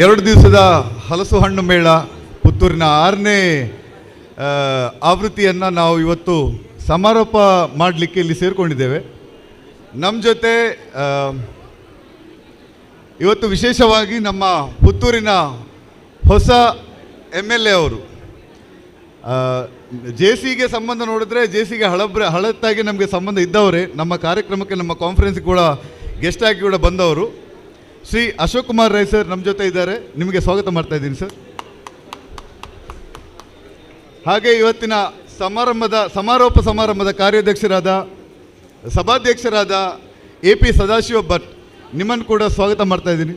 2 ದಿವಸದ ಹಲಸು ಹಣ್ಣು ಮೇಳ ಪುತ್ತೂರಿನ 6ನೇ ಆವೃತ್ತಿಯನ್ನು ನಾವು ಇವತ್ತು ಸಮಾರೋಪ ಮಾಡಲಿಕ್ಕೆ ಇಲ್ಲಿ ಸೇರಿಕೊಂಡಿದ್ದೇವೆ. ನಮ್ಮ ಜೊತೆ ಇವತ್ತು ವಿಶೇಷವಾಗಿ ನಮ್ಮ ಪುತ್ತೂರಿನ ಹೊಸ MLA ಅವರು JCಗೆ ಸಂಬಂಧ ನೋಡಿದ್ರೆ JCಗೆ ಹಳತ್ತಾಗಿ ನಮಗೆ ಸಂಬಂಧ ಇದ್ದವರೇ. ನಮ್ಮ ಕಾರ್ಯಕ್ರಮಕ್ಕೆ ನಮ್ಮ ಕಾನ್ಫರೆನ್ಸ್ಗೆ ಕೂಡ ಗೆಸ್ಟ್ ಆಗಿ ಕೂಡ ಬಂದವರು ಶ್ರೀ ಅಶೋಕ್ ಕುಮಾರ್ ರೈ ಸರ್ ನಮ್ಮ ಜೊತೆ ಇದ್ದಾರೆ. ನಿಮಗೆ ಸ್ವಾಗತ ಮಾಡ್ತಾ ಇದ್ದೀನಿ ಸರ್. ಹಾಗೆ ಇವತ್ತಿನ ಸಮಾರೋಪ ಸಮಾರಂಭದ ಕಾರ್ಯಾಧ್ಯಕ್ಷರಾದ ಸಭಾಧ್ಯಕ್ಷರಾದ AP ಸದಾಶಿವ ಭಟ್ ನಿಮ್ಮನ್ನು ಕೂಡ ಸ್ವಾಗತ ಮಾಡ್ತಾ ಇದ್ದೀನಿ.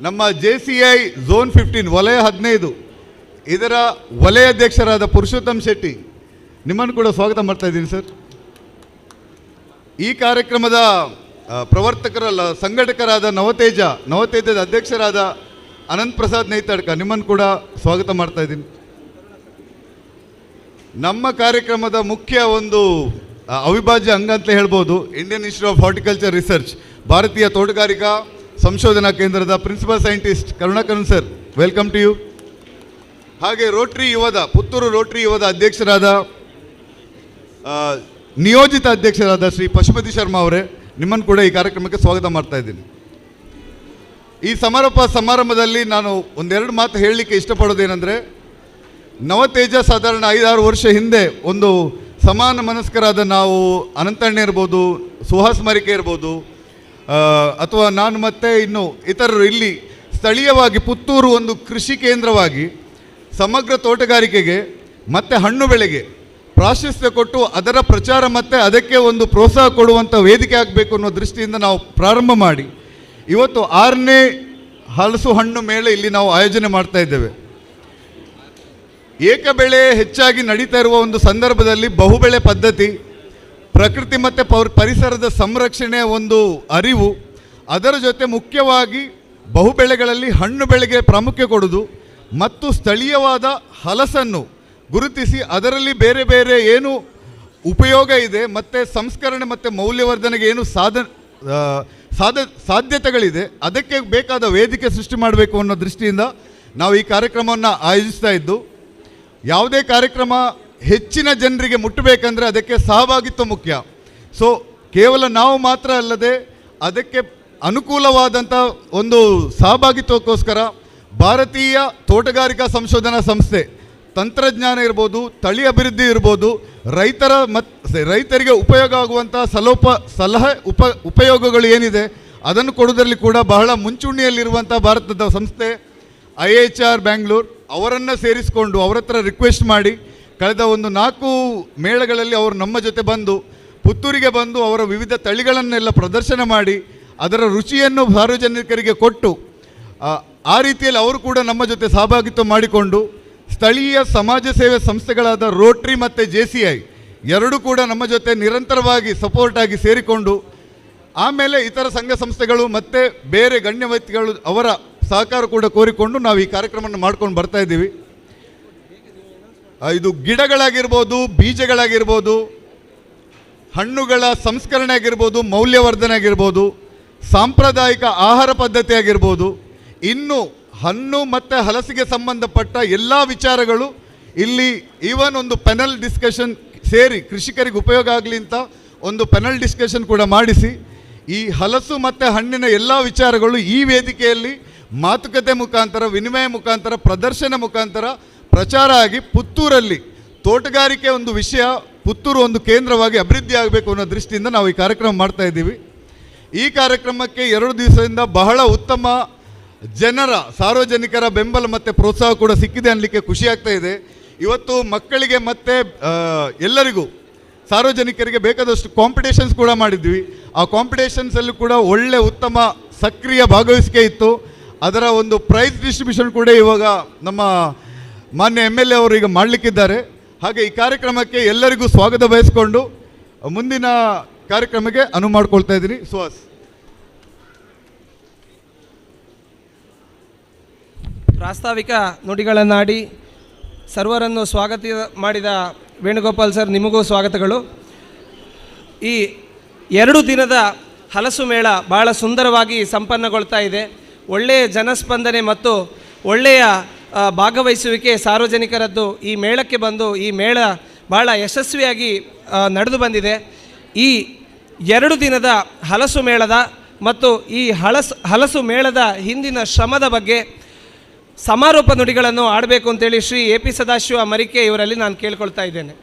ನಮ್ಮ JCI ಝೋನ್ 15 ವಲಯ 15 ಇದರ ವಲಯಾಧ್ಯಕ್ಷರಾದ ಪುರುಷೋತ್ತಮ್ ಶೆಟ್ಟಿ ನಿಮ್ಮನ್ನು ಕೂಡ ಸ್ವಾಗತ ಮಾಡ್ತಾ ಇದ್ದೀನಿ ಸರ್. ಈ ಕಾರ್ಯಕ್ರಮದ ಸಂಘಟಕರಾದ ನವತೇಜದ ಅಧ್ಯಕ್ಷರಾದ ಅನಂತ್ ಪ್ರಸಾದ್ ನೈತಾಡ್ಕ ನಿಮ್ಮನ್ನು ಕೂಡ ಸ್ವಾಗತ ಮಾಡ್ತಾ ಇದ್ದೀನಿ. ನಮ್ಮ ಕಾರ್ಯಕ್ರಮದ ಮುಖ್ಯ ಒಂದು ಅವಿಭಾಜ್ಯ ಅಂಗ ಅಂತ ಹೇಳ್ಬೋದು, Indian Institute of Horticulture Research ಭಾರತೀಯ ತೋಟಗಾರಿಕಾ ಸಂಶೋಧನಾ ಕೇಂದ್ರದ principal scientist Karunakaran sir, welcome to you. ಹಾಗೆ ಪುತ್ತೂರು ರೋಟರಿ ಯುವದ ಅಧ್ಯಕ್ಷರಾದ ನಿಯೋಜಿತ ಅಧ್ಯಕ್ಷರಾದ ಶ್ರೀ ಪಶುಪತಿ ಶರ್ಮಾ ಅವರೇ, ನಿಮ್ಮನ್ನು ಕೂಡ ಈ ಕಾರ್ಯಕ್ರಮಕ್ಕೆ ಸ್ವಾಗತ ಮಾಡ್ತಾ ಇದ್ದೀನಿ. ಈ ಸಮಾರಂಭದಲ್ಲಿ ನಾನು ಒಂದೆರಡು ಮಾತು ಹೇಳಲಿಕ್ಕೆ ಇಷ್ಟಪಡೋದೇನೆಂದರೆ, ನವತೇಜ ಸಾಧಾರಣ 5-6 ವರ್ಷ ಹಿಂದೆ ಒಂದು ಸಮಾನ ಮನಸ್ಕರಾದ ನಾವು ಅನಂತಣ್ಣ ಇರ್ಬೋದು, ಸುಹಾಸ್ ಮರಿಕೆ ಇರ್ಬೋದು, ಅಥವಾ ನಾನು ಮತ್ತು ಇನ್ನು ಇತರರು ಇಲ್ಲಿ ಸ್ಥಳೀಯವಾಗಿ ಪುತ್ತೂರು ಒಂದು ಕೃಷಿ ಕೇಂದ್ರವಾಗಿ ಸಮಗ್ರ ತೋಟಗಾರಿಕೆಗೆ ಮತ್ತು ಹಣ್ಣು ಬೆಳೆಗೆ ಪ್ರಾಶಸ್ತ್ಯ ಕೊಟ್ಟು ಅದರ ಪ್ರಚಾರ ಮತ್ತು ಅದಕ್ಕೆ ಒಂದು ಪ್ರೋತ್ಸಾಹ ಕೊಡುವಂಥ ವೇದಿಕೆ ಆಗಬೇಕು ಅನ್ನೋ ದೃಷ್ಟಿಯಿಂದ ನಾವು ಪ್ರಾರಂಭ ಮಾಡಿ ಇವತ್ತು 6ನೇ ಹಲಸು ಹಣ್ಣು ಮೇಳ ಇಲ್ಲಿ ನಾವು ಆಯೋಜನೆ ಮಾಡ್ತಾ ಇದ್ದೇವೆ. ಏಕಬೆಳೆ ಹೆಚ್ಚಾಗಿ ನಡೀತಾ ಇರುವ ಒಂದು ಸಂದರ್ಭದಲ್ಲಿ ಬಹುಬೆಳೆ ಪದ್ಧತಿ, ಪ್ರಕೃತಿ ಮತ್ತು ಪರಿಸರದ ಸಂರಕ್ಷಣೆಯ ಒಂದು ಅರಿವು, ಅದರ ಜೊತೆ ಮುಖ್ಯವಾಗಿ ಬಹುಬೆಳೆಗಳಲ್ಲಿ ಹಣ್ಣು ಬೆಳೆಗೆ ಪ್ರಾಮುಖ್ಯ ಕೊಡೋದು ಮತ್ತು ಸ್ಥಳೀಯವಾದ ಹಲಸನ್ನು ಗುರುತಿಸಿ ಅದರಲ್ಲಿ ಬೇರೆ ಬೇರೆ ಏನು ಉಪಯೋಗ ಇದೆ ಮತ್ತು ಸಂಸ್ಕರಣೆ ಮತ್ತು ಮೌಲ್ಯವರ್ಧನೆಗೆ ಏನು ಸಾಧ್ಯತೆಗಳಿದೆ ಅದಕ್ಕೆ ಬೇಕಾದ ವೇದಿಕೆ ಸೃಷ್ಟಿ ಮಾಡಬೇಕು ಅನ್ನೋ ದೃಷ್ಟಿಯಿಂದ ನಾವು ಈ ಕಾರ್ಯಕ್ರಮವನ್ನು ಆಯೋಜಿಸ್ತಾ ಇದ್ದು, ಯಾವುದೇ ಕಾರ್ಯಕ್ರಮ ಹೆಚ್ಚಿನ ಜನರಿಗೆ ಮುಟ್ಟಬೇಕಂದ್ರೆ ಅದಕ್ಕೆ ಸಹಭಾಗಿತ್ವ ಮುಖ್ಯ. ಸೊ ಕೇವಲ ನಾವು ಮಾತ್ರ ಅಲ್ಲದೆ ಅದಕ್ಕೆ ಅನುಕೂಲವಾದಂಥ ಒಂದು ಸಹಭಾಗಿತ್ವಕ್ಕೋಸ್ಕರ ಭಾರತೀಯ ತೋಟಗಾರಿಕಾ ಸಂಶೋಧನಾ ಸಂಸ್ಥೆ ತಂತ್ರಜ್ಞಾನ ಇರ್ಬೋದು, ತಳಿ ಅಭಿವೃದ್ಧಿ ಇರ್ಬೋದು, ರೈತರಿಗೆ ಉಪಯೋಗ ಆಗುವಂಥ ಸಲಹೆ ಉಪಯೋಗಗಳು ಏನಿದೆ ಅದನ್ನು ಕೊಡೋದರಲ್ಲಿ ಕೂಡ ಬಹಳ ಮುಂಚೂಣಿಯಲ್ಲಿರುವಂಥ ಭಾರತದ ಸಂಸ್ಥೆ IIHR ಬ್ಯಾಂಗ್ಳೂರ್ ಅವರನ್ನು ಸೇರಿಸಿಕೊಂಡು ಅವರ ಹತ್ರ ರಿಕ್ವೆಸ್ಟ್ ಮಾಡಿ ಕಳೆದ ಒಂದು 4 ಮೇಳಗಳಲ್ಲಿ ಅವರು ನಮ್ಮ ಜೊತೆ ಬಂದು ಪುತ್ತೂರಿಗೆ ಬಂದು ಅವರ ವಿವಿಧ ತಳಿಗಳನ್ನೆಲ್ಲ ಪ್ರದರ್ಶನ ಮಾಡಿ ಅದರ ರುಚಿಯನ್ನು ಸಾರ್ವಜನಿಕರಿಗೆ ಕೊಟ್ಟು ಆ ರೀತಿಯಲ್ಲಿ ಅವರು ಕೂಡ ನಮ್ಮ ಜೊತೆ ಸಹಭಾಗಿತ್ವ ಮಾಡಿಕೊಂಡು ಸ್ಥಳೀಯ ಸಮಾಜ ಸೇವೆ ಸಂಸ್ಥೆಗಳಾದ ರೋಟ್ರಿ ಮತ್ತು JCI ಎರಡೂ ಕೂಡ ನಮ್ಮ ಜೊತೆ ನಿರಂತರವಾಗಿ ಸಪೋರ್ಟ್ ಆಗಿ ಸೇರಿಕೊಂಡು ಆಮೇಲೆ ಇತರ ಸಂಘ ಸಂಸ್ಥೆಗಳು ಮತ್ತು ಬೇರೆ ಗಣ್ಯ ವ್ಯಕ್ತಿಗಳು ಅವರ ಸಹಕಾರ ಕೂಡ ಕೋರಿಕೊಂಡು ನಾವು ಈ ಕಾರ್ಯಕ್ರಮವನ್ನು ಮಾಡ್ಕೊಂಡು ಬರ್ತಾ ಇದ್ದೀವಿ. ಇದು ಗಿಡಗಳಾಗಿರ್ಬೋದು, ಬೀಜಗಳಾಗಿರ್ಬೋದು, ಹಣ್ಣುಗಳ ಸಂಸ್ಕರಣೆ ಆಗಿರ್ಬೋದು, ಮೌಲ್ಯವರ್ಧನೆ ಆಗಿರ್ಬೋದು, ಸಾಂಪ್ರದಾಯಿಕ ಆಹಾರ ಪದ್ಧತಿ ಆಗಿರ್ಬೋದು, ಇನ್ನು ಹಣ್ಣು ಮತ್ತು ಹಲಸಿಗೆ ಸಂಬಂಧಪಟ್ಟ ಎಲ್ಲ ವಿಚಾರಗಳು ಇಲ್ಲಿ ಈವನ್ ಒಂದು ಪೆನಲ್ ಡಿಸ್ಕಷನ್ ಸೇರಿ ಕೃಷಿಕರಿಗೆ ಉಪಯೋಗ ಆಗಲಿ ಅಂತ ಒಂದು ಪೆನಲ್ ಡಿಸ್ಕಷನ್ ಕೂಡ ಮಾಡಿಸಿ ಈ ಹಲಸು ಮತ್ತು ಹಣ್ಣಿನ ಎಲ್ಲ ವಿಚಾರಗಳು ಈ ವೇದಿಕೆಯಲ್ಲಿ ಮಾತುಕತೆ ಮುಖಾಂತರ, ವಿನಿಮಯ ಮುಖಾಂತರ, ಪ್ರದರ್ಶನ ಮುಖಾಂತರ ಪ್ರಚಾರ ಆಗಿ ಪುತ್ತೂರಲ್ಲಿ ತೋಟಗಾರಿಕೆ ಒಂದು ವಿಷಯ, ಪುತ್ತೂರು ಒಂದು ಕೇಂದ್ರವಾಗಿ ಅಭಿವೃದ್ಧಿ ಆಗಬೇಕು ಅನ್ನೋ ದೃಷ್ಟಿಯಿಂದ ನಾವು ಈ ಕಾರ್ಯಕ್ರಮ ಮಾಡ್ತಾ ಇದ್ದೀವಿ. ಈ ಕಾರ್ಯಕ್ರಮಕ್ಕೆ 2 ದಿವಸದಿಂದ ಬಹಳ ಉತ್ತಮ ಸಾರ್ವಜನಿಕರ ಬೆಂಬಲ ಮತ್ತು ಪ್ರೋತ್ಸಾಹ ಕೂಡ ಸಿಕ್ಕಿದೆ ಅನ್ನಲಿಕ್ಕೆ ಖುಷಿ ಆಗ್ತಾ ಇದೆ. ಇವತ್ತು ಮಕ್ಕಳಿಗೆ ಮತ್ತು ಎಲ್ಲರಿಗೂ ಸಾರ್ವಜನಿಕರಿಗೆ ಬೇಕಾದಷ್ಟು ಕಾಂಪಿಟೇಷನ್ಸ್ ಕೂಡ ಮಾಡಿದ್ವಿ. ಆ ಕಾಂಪಿಟೇಷನ್ಸಲ್ಲೂ ಕೂಡ ಒಳ್ಳೆ ಉತ್ತಮ ಸಕ್ರಿಯ ಭಾಗವಹಿಸಿಕೆ ಇತ್ತು. ಅದರ ಒಂದು ಪ್ರೈಸ್ ಡಿಸ್ಟ್ರಿಬ್ಯೂಷನ್ ಕೂಡ ಇವಾಗ ನಮ್ಮ ಮಾನ್ಯ MLA ಅವರು ಈಗ ಮಾಡಲಿಕ್ಕಿದ್ದಾರೆ. ಹಾಗೆ ಈ ಕಾರ್ಯಕ್ರಮಕ್ಕೆ ಎಲ್ಲರಿಗೂ ಸ್ವಾಗತ ಬಯಸಿಕೊಂಡು ಮುಂದಿನ ಕಾರ್ಯಕ್ರಮಕ್ಕೆ ಅನುವು ಮಾಡಿಕೊಳ್ತಾ ಇದ್ದೀನಿ. ಸುಹಾಸ್. ಪ್ರಾಸ್ತಾವಿಕ ನುಡಿಗಳನ್ನಾಡಿ ಸರ್ವರನ್ನು ಸ್ವಾಗತ ಮಾಡಿದ ವೇಣುಗೋಪಾಲ್ ಸರ್, ನಿಮಗೂ ಸ್ವಾಗತಗಳು. ಈ 2 ದಿನದ ಹಲಸು ಮೇಳ ಭಾಳ ಸುಂದರವಾಗಿ ಸಂಪನ್ನಗೊಳ್ತಾ ಇದೆ. ಒಳ್ಳೆಯ ಜನಸ್ಪಂದನೆ ಮತ್ತು ಒಳ್ಳೆಯ ಭಾಗವಹಿಸುವಿಕೆ ಸಾರ್ವಜನಿಕರದ್ದು ಈ ಮೇಳಕ್ಕೆ ಬಂದು ಈ ಮೇಳ ಭಾಳ ಯಶಸ್ವಿಯಾಗಿ ನಡೆದು ಬಂದಿದೆ. ಈ 2 ದಿನದ ಹಲಸು ಮೇಳದ ಮತ್ತು ಈ ಹಲಸು ಮೇಳದ ಹಿಂದಿನ ಶ್ರಮದ ಬಗ್ಗೆ ಸಮಾರೋಪ ನುಡಿಗಳನ್ನು ಆಡಬೇಕು ಅಂತೇಳಿ ಶ್ರೀ AP ಸದಾಶಿವ ಮರಿಕೆ ಇವರಲ್ಲಿ ನಾನು ಕೇಳ್ಕೊಳ್ತಾ ಇದ್ದೇನೆ.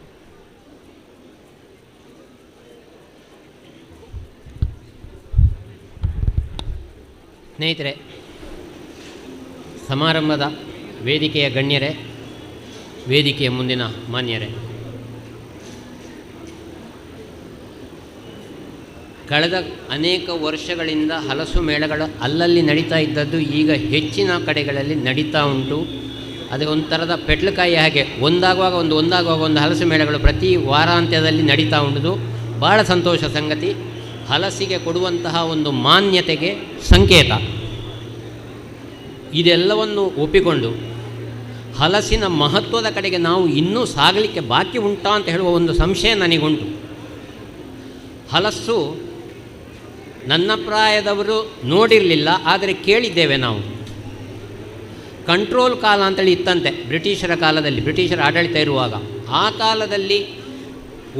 ಸ್ನೇಹಿತರೆ, ಸಮಾರಂಭದ ವೇದಿಕೆಯ ಗಣ್ಯರೇ, ವೇದಿಕೆಯ ಮುಂದಿನ ಮಾನ್ಯರೇ, ಕಳೆದ ಅನೇಕ ವರ್ಷಗಳಿಂದ ಹಲಸು ಮೇಳಗಳು ಅಲ್ಲಲ್ಲಿ ನಡೀತಾ ಇದ್ದದ್ದು ಈಗ ಹೆಚ್ಚಿನ ಕಡೆಗಳಲ್ಲಿ ನಡೀತಾ ಉಂಟು. ಅದು ಒಂಥರದ ಪೆಟ್ಲಕಾಯಿ ಹಾಗೆ ಒಂದಾಗುವಾಗ ಒಂದು ಹಲಸು ಮೇಳಗಳು ಪ್ರತಿ ವಾರಾಂತ್ಯದಲ್ಲಿ ನಡೀತಾ ಉಂಟು. ಭಾಳ ಸಂತೋಷ ಸಂಗತಿ. ಹಲಸಿಗೆ ಕೊಡುವಂತಹ ಒಂದು ಮಾನ್ಯತೆಗೆ ಸಂಕೇತ. ಇದೆಲ್ಲವನ್ನು ಒಪ್ಪಿಕೊಂಡು ಹಲಸಿನ ಮಹತ್ವದ ಕಡೆಗೆ ನಾವು ಇನ್ನೂ ಸಾಗಲಿಕ್ಕೆ ಬಾಕಿ ಉಂಟಾ ಅಂತ ಹೇಳುವ ಒಂದು ಸಂಶಯ ನನಗುಂಟು. ಹಲಸು ನನ್ನ ಪ್ರಾಯದವರು ನೋಡಿರಲಿಲ್ಲ, ಆದರೆ ಕೇಳಿದ್ದೇವೆ ನಾವು. ಕಂಟ್ರೋಲ್ ಕಾಲ ಅಂತೇಳಿ ಇತ್ತಂತೆ ಬ್ರಿಟಿಷರ ಕಾಲದಲ್ಲಿ, ಬ್ರಿಟಿಷರ ಆಡಳಿತ ಇರುವಾಗ. ಆ ಕಾಲದಲ್ಲಿ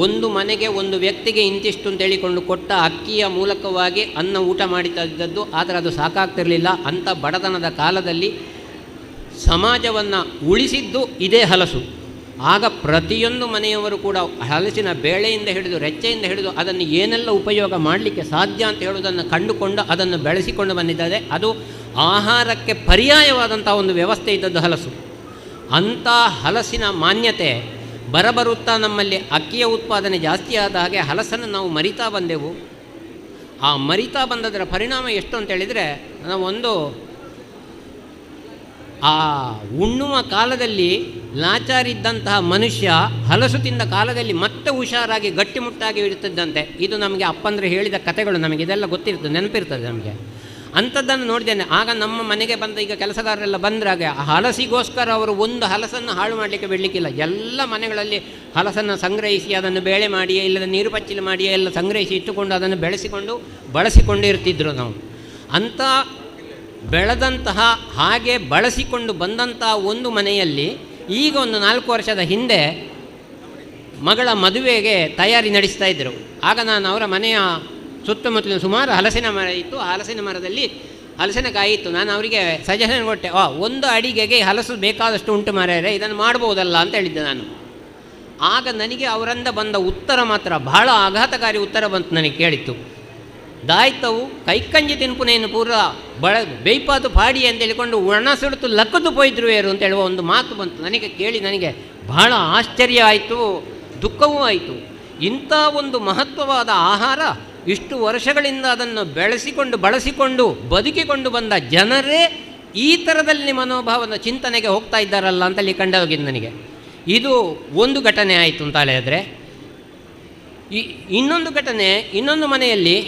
ಒಂದು ಮನೆಗೆ ಒಂದು ವ್ಯಕ್ತಿಗೆ ಇಂತಿಷ್ಟು ಅಂತೇಳಿಕೊಂಡು ಕೊಟ್ಟ ಅಕ್ಕಿಯ ಮೂಲಕವಾಗಿ ಅನ್ನ ಊಟ ಮಾಡ್ತಾ ಇದ್ದದ್ದು. ಆದರೆ ಅದು ಸಾಕಾಗ್ತಿರಲಿಲ್ಲ. ಅಂಥ ಬಡತನದ ಕಾಲದಲ್ಲಿ ಸಮಾಜವನ್ನು ಉಳಿಸಿದ್ದು ಇದೇ ಹಲಸು. ಆಗ ಪ್ರತಿಯೊಂದು ಮನೆಯವರು ಕೂಡ ಹಲಸಿನ ಬೇಳೆಯಿಂದ ಹಿಡಿದು ರೆಚ್ಚೆಯಿಂದ ಹಿಡಿದು ಅದನ್ನು ಏನೆಲ್ಲ ಉಪಯೋಗ ಮಾಡಲಿಕ್ಕೆ ಸಾಧ್ಯ ಅಂತ ಹೇಳುವುದನ್ನು ಕಂಡುಕೊಂಡು ಅದನ್ನು ಬೆಳೆಸಿಕೊಂಡು ಬಂದಿದ್ದಾರೆ. ಅದು ಆಹಾರಕ್ಕೆ ಪರ್ಯಾಯವಾದಂಥ ಒಂದು ವ್ಯವಸ್ಥೆ ಇದ್ದದ್ದು ಹಲಸು. ಅಂಥ ಹಲಸಿನ ಮಾನ್ಯತೆ ಬರಬರುತ್ತಾ ನಮ್ಮಲ್ಲಿ ಅಕ್ಕಿಯ ಉತ್ಪಾದನೆ ಜಾಸ್ತಿ ಆದ ಹಾಗೆ ಹಲಸನ್ನು ನಾವು ಮರಿತಾ ಬಂದೆವು. ಆ ಮರಿತಾ ಬಂದದರ ಪರಿಣಾಮ ಎಷ್ಟು ಅಂತೇಳಿದರೆ, ನಾವೊಂದು ಆ ಉಣ್ಣುವ ಕಾಲದಲ್ಲಿ ಲಾಚಾರಿದ್ದಂತಹ ಮನುಷ್ಯ ಹಲಸು ತಿಂದ ಕಾಲದಲ್ಲಿ ಮತ್ತೆ ಹುಷಾರಾಗಿ ಗಟ್ಟಿಮುಟ್ಟಾಗಿ ಇರ್ತಿದ್ದಂತೆ. ಇದು ನಮಗೆ ಅಪ್ಪಂದರೆ ಹೇಳಿದ ಕಥೆಗಳು, ನಮಗೆ ಇದೆಲ್ಲ ಗೊತ್ತಿರ್ತದೆ, ನೆನಪಿರ್ತದೆ ನಮಗೆ. ಅಂಥದ್ದನ್ನು ನೋಡಿದ್ದೇನೆ. ಆಗ ನಮ್ಮ ಮನೆಗೆ ಬಂದ ಈಗ ಕೆಲಸಗಾರರೆಲ್ಲ ಬಂದ್ರಾಗೆ ಹಲಸಿಗೋಸ್ಕರ ಅವರು ಒಂದು ಹಲಸನ್ನು ಹಾಳು ಮಾಡಲಿಕ್ಕೆ ಬಿಡಲಿಕ್ಕಿಲ್ಲ. ಎಲ್ಲ ಮನೆಗಳಲ್ಲಿ ಹಲಸನ್ನು ಸಂಗ್ರಹಿಸಿ ಅದನ್ನು ಬೇಳೆ ಮಾಡಿಯೇ ಇಲ್ಲದ ನೀರು ಪಚ್ಚಿಲು ಮಾಡಿಯೇ ಎಲ್ಲ ಸಂಗ್ರಹಿಸಿ ಇಟ್ಟುಕೊಂಡು ಅದನ್ನು ಬೆಳೆಸಿಕೊಂಡು ಬಳಸಿಕೊಂಡು ಇರ್ತಿದ್ರು ನಾವು. ಅಂಥ ಬೆಳೆದಂತಹ ಹಾಗೆ ಬಳಸಿಕೊಂಡು ಬಂದಂತಹ ಒಂದು ಮನೆಯಲ್ಲಿ ಈಗ ಒಂದು 4 ವರ್ಷದ ಹಿಂದೆ ಮಗಳ ಮದುವೆಗೆ ತಯಾರಿ ನಡೆಸ್ತಾ ಇದ್ದರು. ಆಗ ನಾನು ಅವರ ಮನೆಯ ಸುತ್ತಮುತ್ತಲಿನ ಸುಮಾರು ಹಲಸಿನ ಮರ ಇತ್ತು. ಆ ಹಲಸಿನ ಮರದಲ್ಲಿ ಹಲಸಿನಕಾಯಿ ಇತ್ತು. ನಾನು ಅವರಿಗೆ ಸಜೆಷನ್ ಕೊಟ್ಟೆ, ಒಂದು ಅಡಿಗೆಗೆ ಹಲಸು ಬೇಕಾದಷ್ಟು ಉಂಟು ಮಾರ್ಯಾರೆ, ಇದನ್ನು ಮಾಡ್ಬೋದಲ್ಲ ಅಂತ ಹೇಳಿದ್ದೆ ನಾನು. ಆಗ ನನಗೆ ಅವರಿಂದ ಬಂದ ಉತ್ತರ ಮಾತ್ರ ಬಹಳ ಆಘಾತಕಾರಿ ಉತ್ತರ ಬಂತು. ನನಗೆ ಕೇಳಿತ್ತು, ದಾಯ್ತವು ಕೈಕಂಜಿ ತಿನ್ಪುನೇನು ಪೂರ ಬೇಯ್ಪಾತು ಪಾಡಿ ಅಂತ ಹೇಳಿಕೊಂಡು ಒಣ ಸುಡುತ್ತು ಲಕ್ಕದು ಪೋಯ್ದ್ರುವೇರು ಅಂತ ಹೇಳುವ ಒಂದು ಮಾತು ಬಂತು. ನನಗೆ ಕೇಳಿ ನನಗೆ ಬಹಳ ಆಶ್ಚರ್ಯ ಆಯಿತು, ದುಃಖವೂ ಆಯಿತು. ಇಂಥ ಒಂದು ಮಹತ್ವವಾದ ಆಹಾರ ಇಷ್ಟು ವರ್ಷಗಳಿಂದ ಅದನ್ನು ಬಳಸಿಕೊಂಡು ಬದುಕಿಕೊಂಡು ಬಂದ ಜನರೇ ಈ ಥರದಲ್ಲಿ ಮನೋಭಾವದ ಚಿಂತನೆಗೆ ಹೋಗ್ತಾ ಇದ್ದಾರಲ್ಲ ಅಂತಲ್ಲಿ ಕಂಡೋಗಿದ್ದು ನನಗೆ. ಇದು ಒಂದು ಘಟನೆ ಆಯಿತು ಅಂತ ಹೇಳಿದರೆ, ಇನ್ನೊಂದು ಘಟನೆ, ಇನ್ನೊಂದು ಮನೆಯಲ್ಲಿ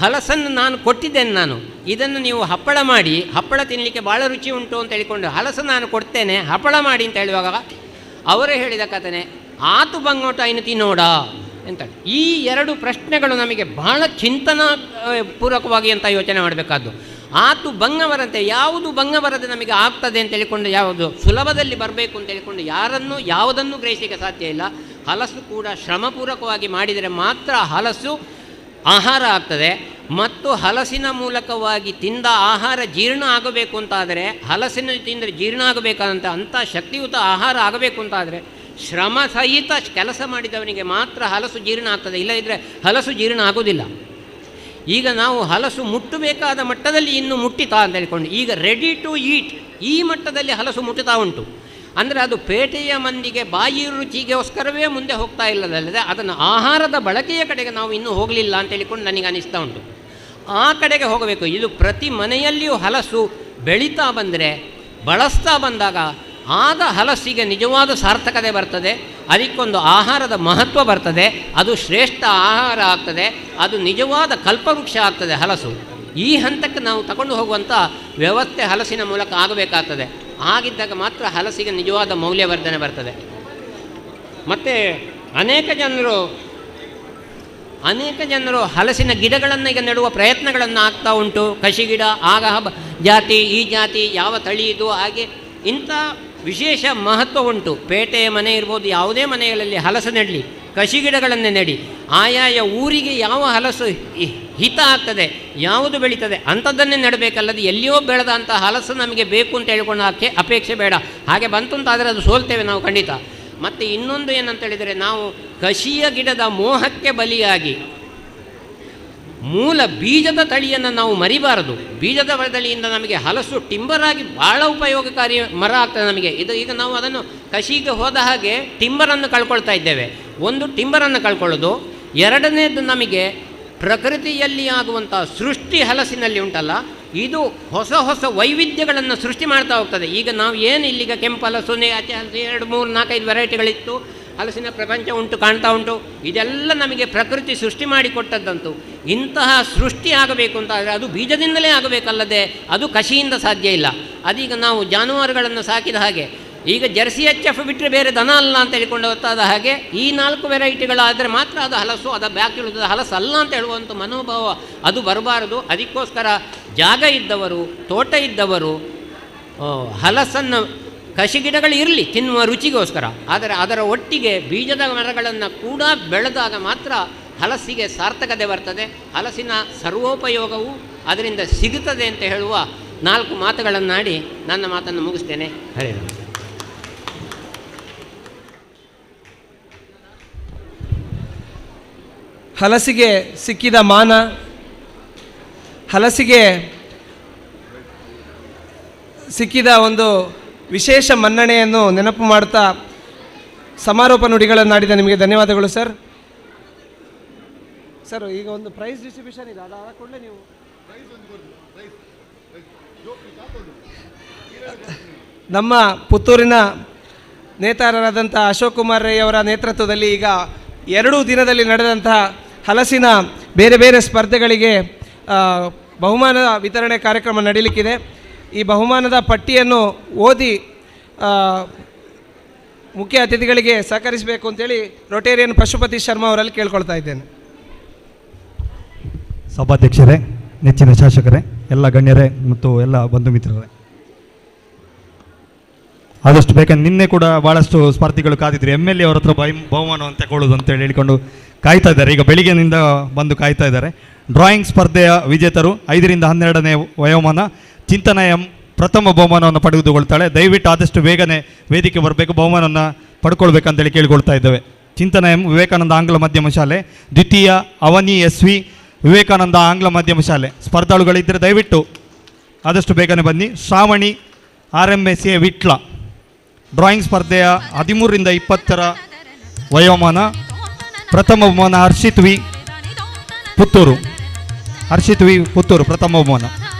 ಹಲಸನ್ನು ನಾನು ಕೊಟ್ಟಿದ್ದೇನೆ. ಇದನ್ನು ನೀವು ಹಪ್ಪಳ ಮಾಡಿ, ಹಪ್ಪಳ ತಿನ್ನಲಿಕ್ಕೆ ಭಾಳ ರುಚಿ ಉಂಟು ಅಂತ ಹೇಳಿಕೊಂಡು ಹಲಸು ನಾನು ಕೊಡ್ತೇನೆ, ಹಪ್ಪಳ ಮಾಡಿ ಅಂತ ಹೇಳುವಾಗ ಅವರೇ ಹೇಳಿದ ಕಥನೆ, ಆತು ಬಂಗೋಟ ಇನ್ನು ತಿನ್ನೋಡ ಅಂತ. ಈ 2 ಪ್ರಶ್ನೆಗಳು ನಮಗೆ ಬಹಳ ಚಿಂತನಾ ಪೂರ್ವಕವಾಗಿ ಅಂತ ಯೋಚನೆ ಮಾಡಬೇಕಾದ್ದು. ಆತು ಭಂಗ ಬರಂತೆ, ಯಾವುದು ಭಂಗ ಬರದೆ ನಮಗೆ ಆಗ್ತದೆ ಅಂತ ಹೇಳಿಕೊಂಡು, ಯಾವುದು ಸುಲಭದಲ್ಲಿ ಬರಬೇಕು ಅಂತ ಹೇಳಿಕೊಂಡು ಯಾವುದನ್ನು ಗ್ರಹಿಸಲಿಕ್ಕೆ ಸಾಧ್ಯ ಇಲ್ಲ. ಹಲಸು ಕೂಡ ಶ್ರಮಪೂರ್ವಕವಾಗಿ ಮಾಡಿದರೆ ಮಾತ್ರ ಹಲಸು ಆಹಾರ ಆಗ್ತದೆ. ಮತ್ತು ಹಲಸಿನ ಮೂಲಕವಾಗಿ ತಿಂದ ಆಹಾರ ಜೀರ್ಣ ಆಗಬೇಕು ಅಂತಾದರೆ, ಹಲಸಿನ ತಿಂದರೆ ಜೀರ್ಣ ಆಗಬೇಕಾದಂಥ ಅಂಥ ಶಕ್ತಿಯುತ ಆಹಾರ ಆಗಬೇಕು ಅಂತಾದರೆ ಶ್ರಮ ಸಹಿತ ಕೆಲಸ ಮಾಡಿದವನಿಗೆ ಮಾತ್ರ ಹಲಸು ಜೀರ್ಣ ಆಗ್ತದೆ. ಇಲ್ಲದಿದ್ದರೆ ಹಲಸು ಜೀರ್ಣ ಆಗೋದಿಲ್ಲ. ಈಗ ನಾವು ಹಲಸು ಮುಟ್ಟಬೇಕಾದ ಮಟ್ಟದಲ್ಲಿ ಇನ್ನು ಮುಟ್ಟಿತಾ ಅಂತ ಹೇಳಿಕೊಂಡು ಈಗ ರೆಡಿ ಟು ಈಟ್ ಈ ಮಟ್ಟದಲ್ಲಿ ಹಲಸು ಮುಟ್ಟುತ್ತಾ ಉಂಟು. ಅಂದರೆ ಅದು ಪೇಟೆಯ ಮಂದಿಗೆ ಬಾಯಿ ರುಚಿಗೋಸ್ಕರವೇ ಮುಂದೆ ಹೋಗ್ತಾ ಇಲ್ಲದಲ್ಲದೆ ಅದನ್ನು ಆಹಾರದ ಬಳಕೆಯ ಕಡೆಗೆ ನಾವು ಇನ್ನೂ ಹೋಗಲಿಲ್ಲ ಅಂತ ಹೇಳಿಕೊಂಡು ನನಗೆ ಅನಿಸ್ತಾ ಉಂಟು. ಆ ಕಡೆಗೆ ಹೋಗಬೇಕು. ಇದು ಪ್ರತಿ ಮನೆಯಲ್ಲಿಯೂ ಹಲಸು ಬೆಳೀತಾ ಬಂದರೆ, ಬಳಸ್ತಾ ಬಂದಾಗ ಆಗ ಹಲಸಿಗೆ ನಿಜವಾದ ಸಾರ್ಥಕತೆ ಬರ್ತದೆ. ಅದಕ್ಕೊಂದು ಆಹಾರದ ಮಹತ್ವ ಬರ್ತದೆ. ಅದು ಶ್ರೇಷ್ಠ ಆಹಾರ ಆಗ್ತದೆ. ಅದು ನಿಜವಾದ ಕಲ್ಪವೃಕ್ಷ ಆಗ್ತದೆ ಹಲಸು. ಈ ಹಂತಕ್ಕೆ ನಾವು ತಗೊಂಡು ಹೋಗುವಂಥ ವ್ಯವಸ್ಥೆ ಹಲಸಿನ ಮೂಲಕ ಆಗಬೇಕಾಗ್ತದೆ. ಆಗಿದ್ದಾಗ ಮಾತ್ರ ಹಲಸಿಗೆ ನಿಜವಾದ ಮೌಲ್ಯವರ್ಧನೆ ಬರ್ತದೆ. ಮತ್ತು ಅನೇಕ ಜನರು ಅನೇಕ ಜನರು ಹಲಸಿನ ಗಿಡಗಳನ್ನು ಈಗ ನೆಡುವ ಪ್ರಯತ್ನಗಳನ್ನು ಆಗ್ತಾ ಉಂಟು. ಕಷಿ ಗಿಡ, ಆಗ ಜಾತಿ, ಈ ಜಾತಿ, ಯಾವ ತಳಿ ಇದು, ಹಾಗೆ ಇಂಥ ವಿಶೇಷ ಮಹತ್ವ ಉಂಟು. ಪೇಟೆಯ ಮನೆ ಇರ್ಬೋದು, ಯಾವುದೇ ಮನೆಗಳಲ್ಲಿ ಹಲಸು ನೆಡಲಿ, ಕಷಿ ಗಿಡಗಳನ್ನೇ ನೆಡಿ. ಆಯಾಯ ಊರಿಗೆ ಯಾವ ಹಲಸು ಹಿತ ಆಗ್ತದೆ, ಯಾವುದು ಬೆಳೀತದೆ ಅಂಥದ್ದನ್ನೇ ನೆಡಬೇಕಲ್ಲದೆ ಎಲ್ಲಿಯೋ ಬೆಳೆದ ಅಂಥ ಹಲಸು ನಮಗೆ ಬೇಕು ಅಂತ ಹೇಳ್ಕೊಂಡು ಅಪೇಕ್ಷೆ ಬೇಡ. ಹಾಗೆ ಬಂತು ಅಂತಾದರೆ ಅದು ಸೋಲ್ತೇವೆ ನಾವು ಖಂಡಿತ. ಮತ್ತು ಇನ್ನೊಂದು ಏನಂತ ಹೇಳಿದರೆ, ನಾವು ಕಷಿಯ ಗಿಡದ ಮೋಹಕ್ಕೆ ಬಲಿಯಾಗಿ ಮೂಲ ಬೀಜದ ತಳಿಯನ್ನು ನಾವು ಮರಿಬಾರದು. ಬೀಜದ ತಳಿಯಿಂದ ನಮಗೆ ಹಲಸು ಟಿಂಬರಾಗಿ ಭಾಳ ಉಪಯೋಗಕಾರಿ ಮರ ಆಗ್ತದೆ ನಮಗೆ. ಈಗ ನಾವು ಅದನ್ನು ಕಷಿಗೆ ಹೋದ ಹಾಗೆ ಟಿಂಬರನ್ನು ಕಳ್ಕೊಳ್ತಾ ಇದ್ದೇವೆ. ಒಂದು ಟಿಂಬರನ್ನು ಕಳ್ಕೊಳ್ಳೋದು, ಎರಡನೇದು ನಮಗೆ ಪ್ರಕೃತಿಯಲ್ಲಿ ಆಗುವಂಥ ಸೃಷ್ಟಿ ಹಲಸಿನಲ್ಲಿ ಉಂಟಲ್ಲ, ಇದು ಹೊಸ ಹೊಸ ವೈವಿಧ್ಯಗಳನ್ನು ಸೃಷ್ಟಿ ಮಾಡ್ತಾ ಹೋಗ್ತದೆ. ಈಗ ನಾವು ಏನು ಇಲ್ಲಿಗ ಕೆಂಪು ಹಲಸು, 2, 3, 4, 5 ವೆರೈಟಿಗಳಿತ್ತು, ಹಲಸಿನ ಪ್ರಪಂಚ ಉಂಟು, ಕಾಣ್ತಾ ಉಂಟು. ಇದೆಲ್ಲ ನಮಗೆ ಪ್ರಕೃತಿ ಸೃಷ್ಟಿ ಮಾಡಿಕೊಟ್ಟದ್ದಂತು. ಇಂತಹ ಸೃಷ್ಟಿ ಆಗಬೇಕು ಅಂತ ಆದರೆ ಅದು ಬೀಜದಿಂದಲೇ ಆಗಬೇಕಲ್ಲದೆ ಅದು ಕಷಿಯಿಂದ ಸಾಧ್ಯ ಇಲ್ಲ. ಅದೀಗ ನಾವು ಜಾನುವಾರುಗಳನ್ನು ಸಾಕಿದ ಹಾಗೆ, ಈಗ ಜರ್ಸಿ HF ಬಿಟ್ಟರೆ ಬೇರೆ ದನ ಅಲ್ಲ ಅಂತ ಹೇಳಿಕೊಂಡು ಗೊತ್ತಾದ ಹಾಗೆ ಈ 4 ವೆರೈಟಿಗಳಾದರೆ ಮಾತ್ರ ಅದು ಹಲಸು, ಅದು ಬ್ಯಾಕ್ ಇಳುತ್ತದೆ, ಹಲಸು ಅಲ್ಲ ಅಂತ ಹೇಳುವಂಥ ಮನೋಭಾವ ಅದು ಬರಬಾರದು. ಅದಕ್ಕೋಸ್ಕರ ಜಾಗ ಇದ್ದವರು, ತೋಟ ಇದ್ದವರು ಹಲಸನ್ನು, ಕಷಿ ಗಿಡಗಳು ಇರಲಿ ತಿನ್ನುವ ರುಚಿಗೋಸ್ಕರ, ಆದರೆ ಅದರ ಒಟ್ಟಿಗೆ ಬೀಜದ ಮರಗಳನ್ನು ಕೂಡ ಬೆಳೆದಾಗ ಮಾತ್ರ ಹಲಸಿಗೆ ಸಾರ್ಥಕತೆ ಬರ್ತದೆ. ಹಲಸಿನ ಸರ್ವೋಪಯೋಗವು ಅದರಿಂದ ಸಿಗುತ್ತದೆ ಅಂತ ಹೇಳುವ 4 ಮಾತುಗಳನ್ನಾಡಿ ನನ್ನ ಮಾತನ್ನು ಮುಗಿಸ್ತೇನೆ. ಹರೇ ರಾಮ. ಹಲಸಿಗೆ ಸಿಕ್ಕಿದ ಮಾನ, ಹಲಸಿಗೆ ಸಿಕ್ಕಿದ ಒಂದು ವಿಶೇಷ ಮನ್ನಣೆಯನ್ನು ನೆನಪು ಮಾಡ್ತಾ ಸಮಾರೋಪ ನುಡಿಗಳನ್ನಾಡಿದ ನಿಮಗೆ ಧನ್ಯವಾದಗಳು ಸರ್. ಸರ್, ಈಗ ಒಂದು ಪ್ರೈಸ್ ಡಿಸ್ಟ್ರಿಬ್ಯೂಷನ್ ಇದೆ, ಅದು ಕೂಡಲೇ ನೀವು ನಮ್ಮ ಪುತ್ತೂರಿನ ನೇತಾರರಾದಂಥ ಅಶೋಕ್ ಕುಮಾರ್ ರೈ ಅವರ ನೇತೃತ್ವದಲ್ಲಿ ಈಗ 2 ದಿನದಲ್ಲಿ ನಡೆದಂತಹ ಹಲಸಿನ ಬೇರೆ ಬೇರೆ ಸ್ಪರ್ಧೆಗಳಿಗೆ ಬಹುಮಾನ ವಿತರಣೆ ಕಾರ್ಯಕ್ರಮ ನಡೀಲಿಕ್ಕಿದೆ. ಈ ಬಹುಮಾನದ ಪಟ್ಟಿಯನ್ನು ಓದಿ ಮುಖ್ಯ ಅತಿಥಿಗಳಿಗೆ ಸಹಕರಿಸಬೇಕು ಅಂತೇಳಿ ರೊಟೇರಿಯನ್ ಪಶುಪತಿ ಶರ್ಮಾ ಅವರಲ್ಲಿ ಕೇಳ್ಕೊಳ್ತಾ ಇದ್ದೇನೆ. ಸಭಾಧ್ಯಕ್ಷರೇ, ನೆಚ್ಚಿನ ಶಾಸಕರೇ, ಎಲ್ಲ ಗಣ್ಯರೇ ಮತ್ತು ಎಲ್ಲ ಬಂಧು ಮಿತ್ರರೇ, ಆದಷ್ಟು ಬೇಕಂದ್ರೆ ನಿನ್ನೆ ಕೂಡ ಭಾಳಷ್ಟು ಸ್ಪರ್ಧಿಗಳು ಕಾದಿದ್ರು. MLA ಅವರ ಹತ್ರ ಬಹುಮಾನವನ್ನು ತಗೊಳ್ಳೋದು ಅಂತೇಳಿ ಹೇಳಿಕೊಂಡು ಕಾಯ್ತಾ ಇದ್ದಾರೆ. ಈಗ ಬೆಳಿಗ್ಗೆನಿಂದ ಬಂದು ಕಾಯ್ತಾ ಇದ್ದಾರೆ. ಡ್ರಾಯಿಂಗ್ ಸ್ಪರ್ಧೆಯ ವಿಜೇತರು 5 ರಿಂದ 12ನೇ ವಯೋಮಾನ ಚಿಂತನ ಎಂ ಪ್ರಥಮ ಬಹುಮಾನವನ್ನು ಪಡೆದುಕೊಳ್ತಾಳೆ. ದಯವಿಟ್ಟು ಆದಷ್ಟು ಬೇಗನೆ ವೇದಿಕೆ ಬರಬೇಕು, ಬಹುಮಾನವನ್ನು ಪಡ್ಕೊಳ್ಬೇಕಂತೇಳಿ ಕೇಳಿಕೊಳ್ತಾ ಇದ್ದೇವೆ. ಚಿಂತನ ಎಂ ವಿವೇಕಾನಂದ ಆಂಗ್ಲ ಮಾಧ್ಯಮ ಶಾಲೆ, ದ್ವಿತೀಯ ಅವನಿ SV ವಿವೇಕಾನಂದ ಆಂಗ್ಲ ಮಾಧ್ಯಮ ಶಾಲೆ ಸ್ಪರ್ಧಾಳುಗಳಿದ್ದರೆ ದಯವಿಟ್ಟು ಆದಷ್ಟು ಬೇಗನೆ ಬನ್ನಿ. ಶ್ರಾವಣಿ RMSA ವಿಟ್ಲ ಡ್ರಾಯಿಂಗ್ ಸ್ಪರ್ಧೆಯ 13 ರಿಂದ 20ರ ವಯೋಮಾನ ಪ್ರಥಮ ಬಹುಮಾನ ಹರ್ಷಿತ್ ವಿ ಪುತ್ತೂರು ಪ್ರಥಮ ಬಹುಮಾನ.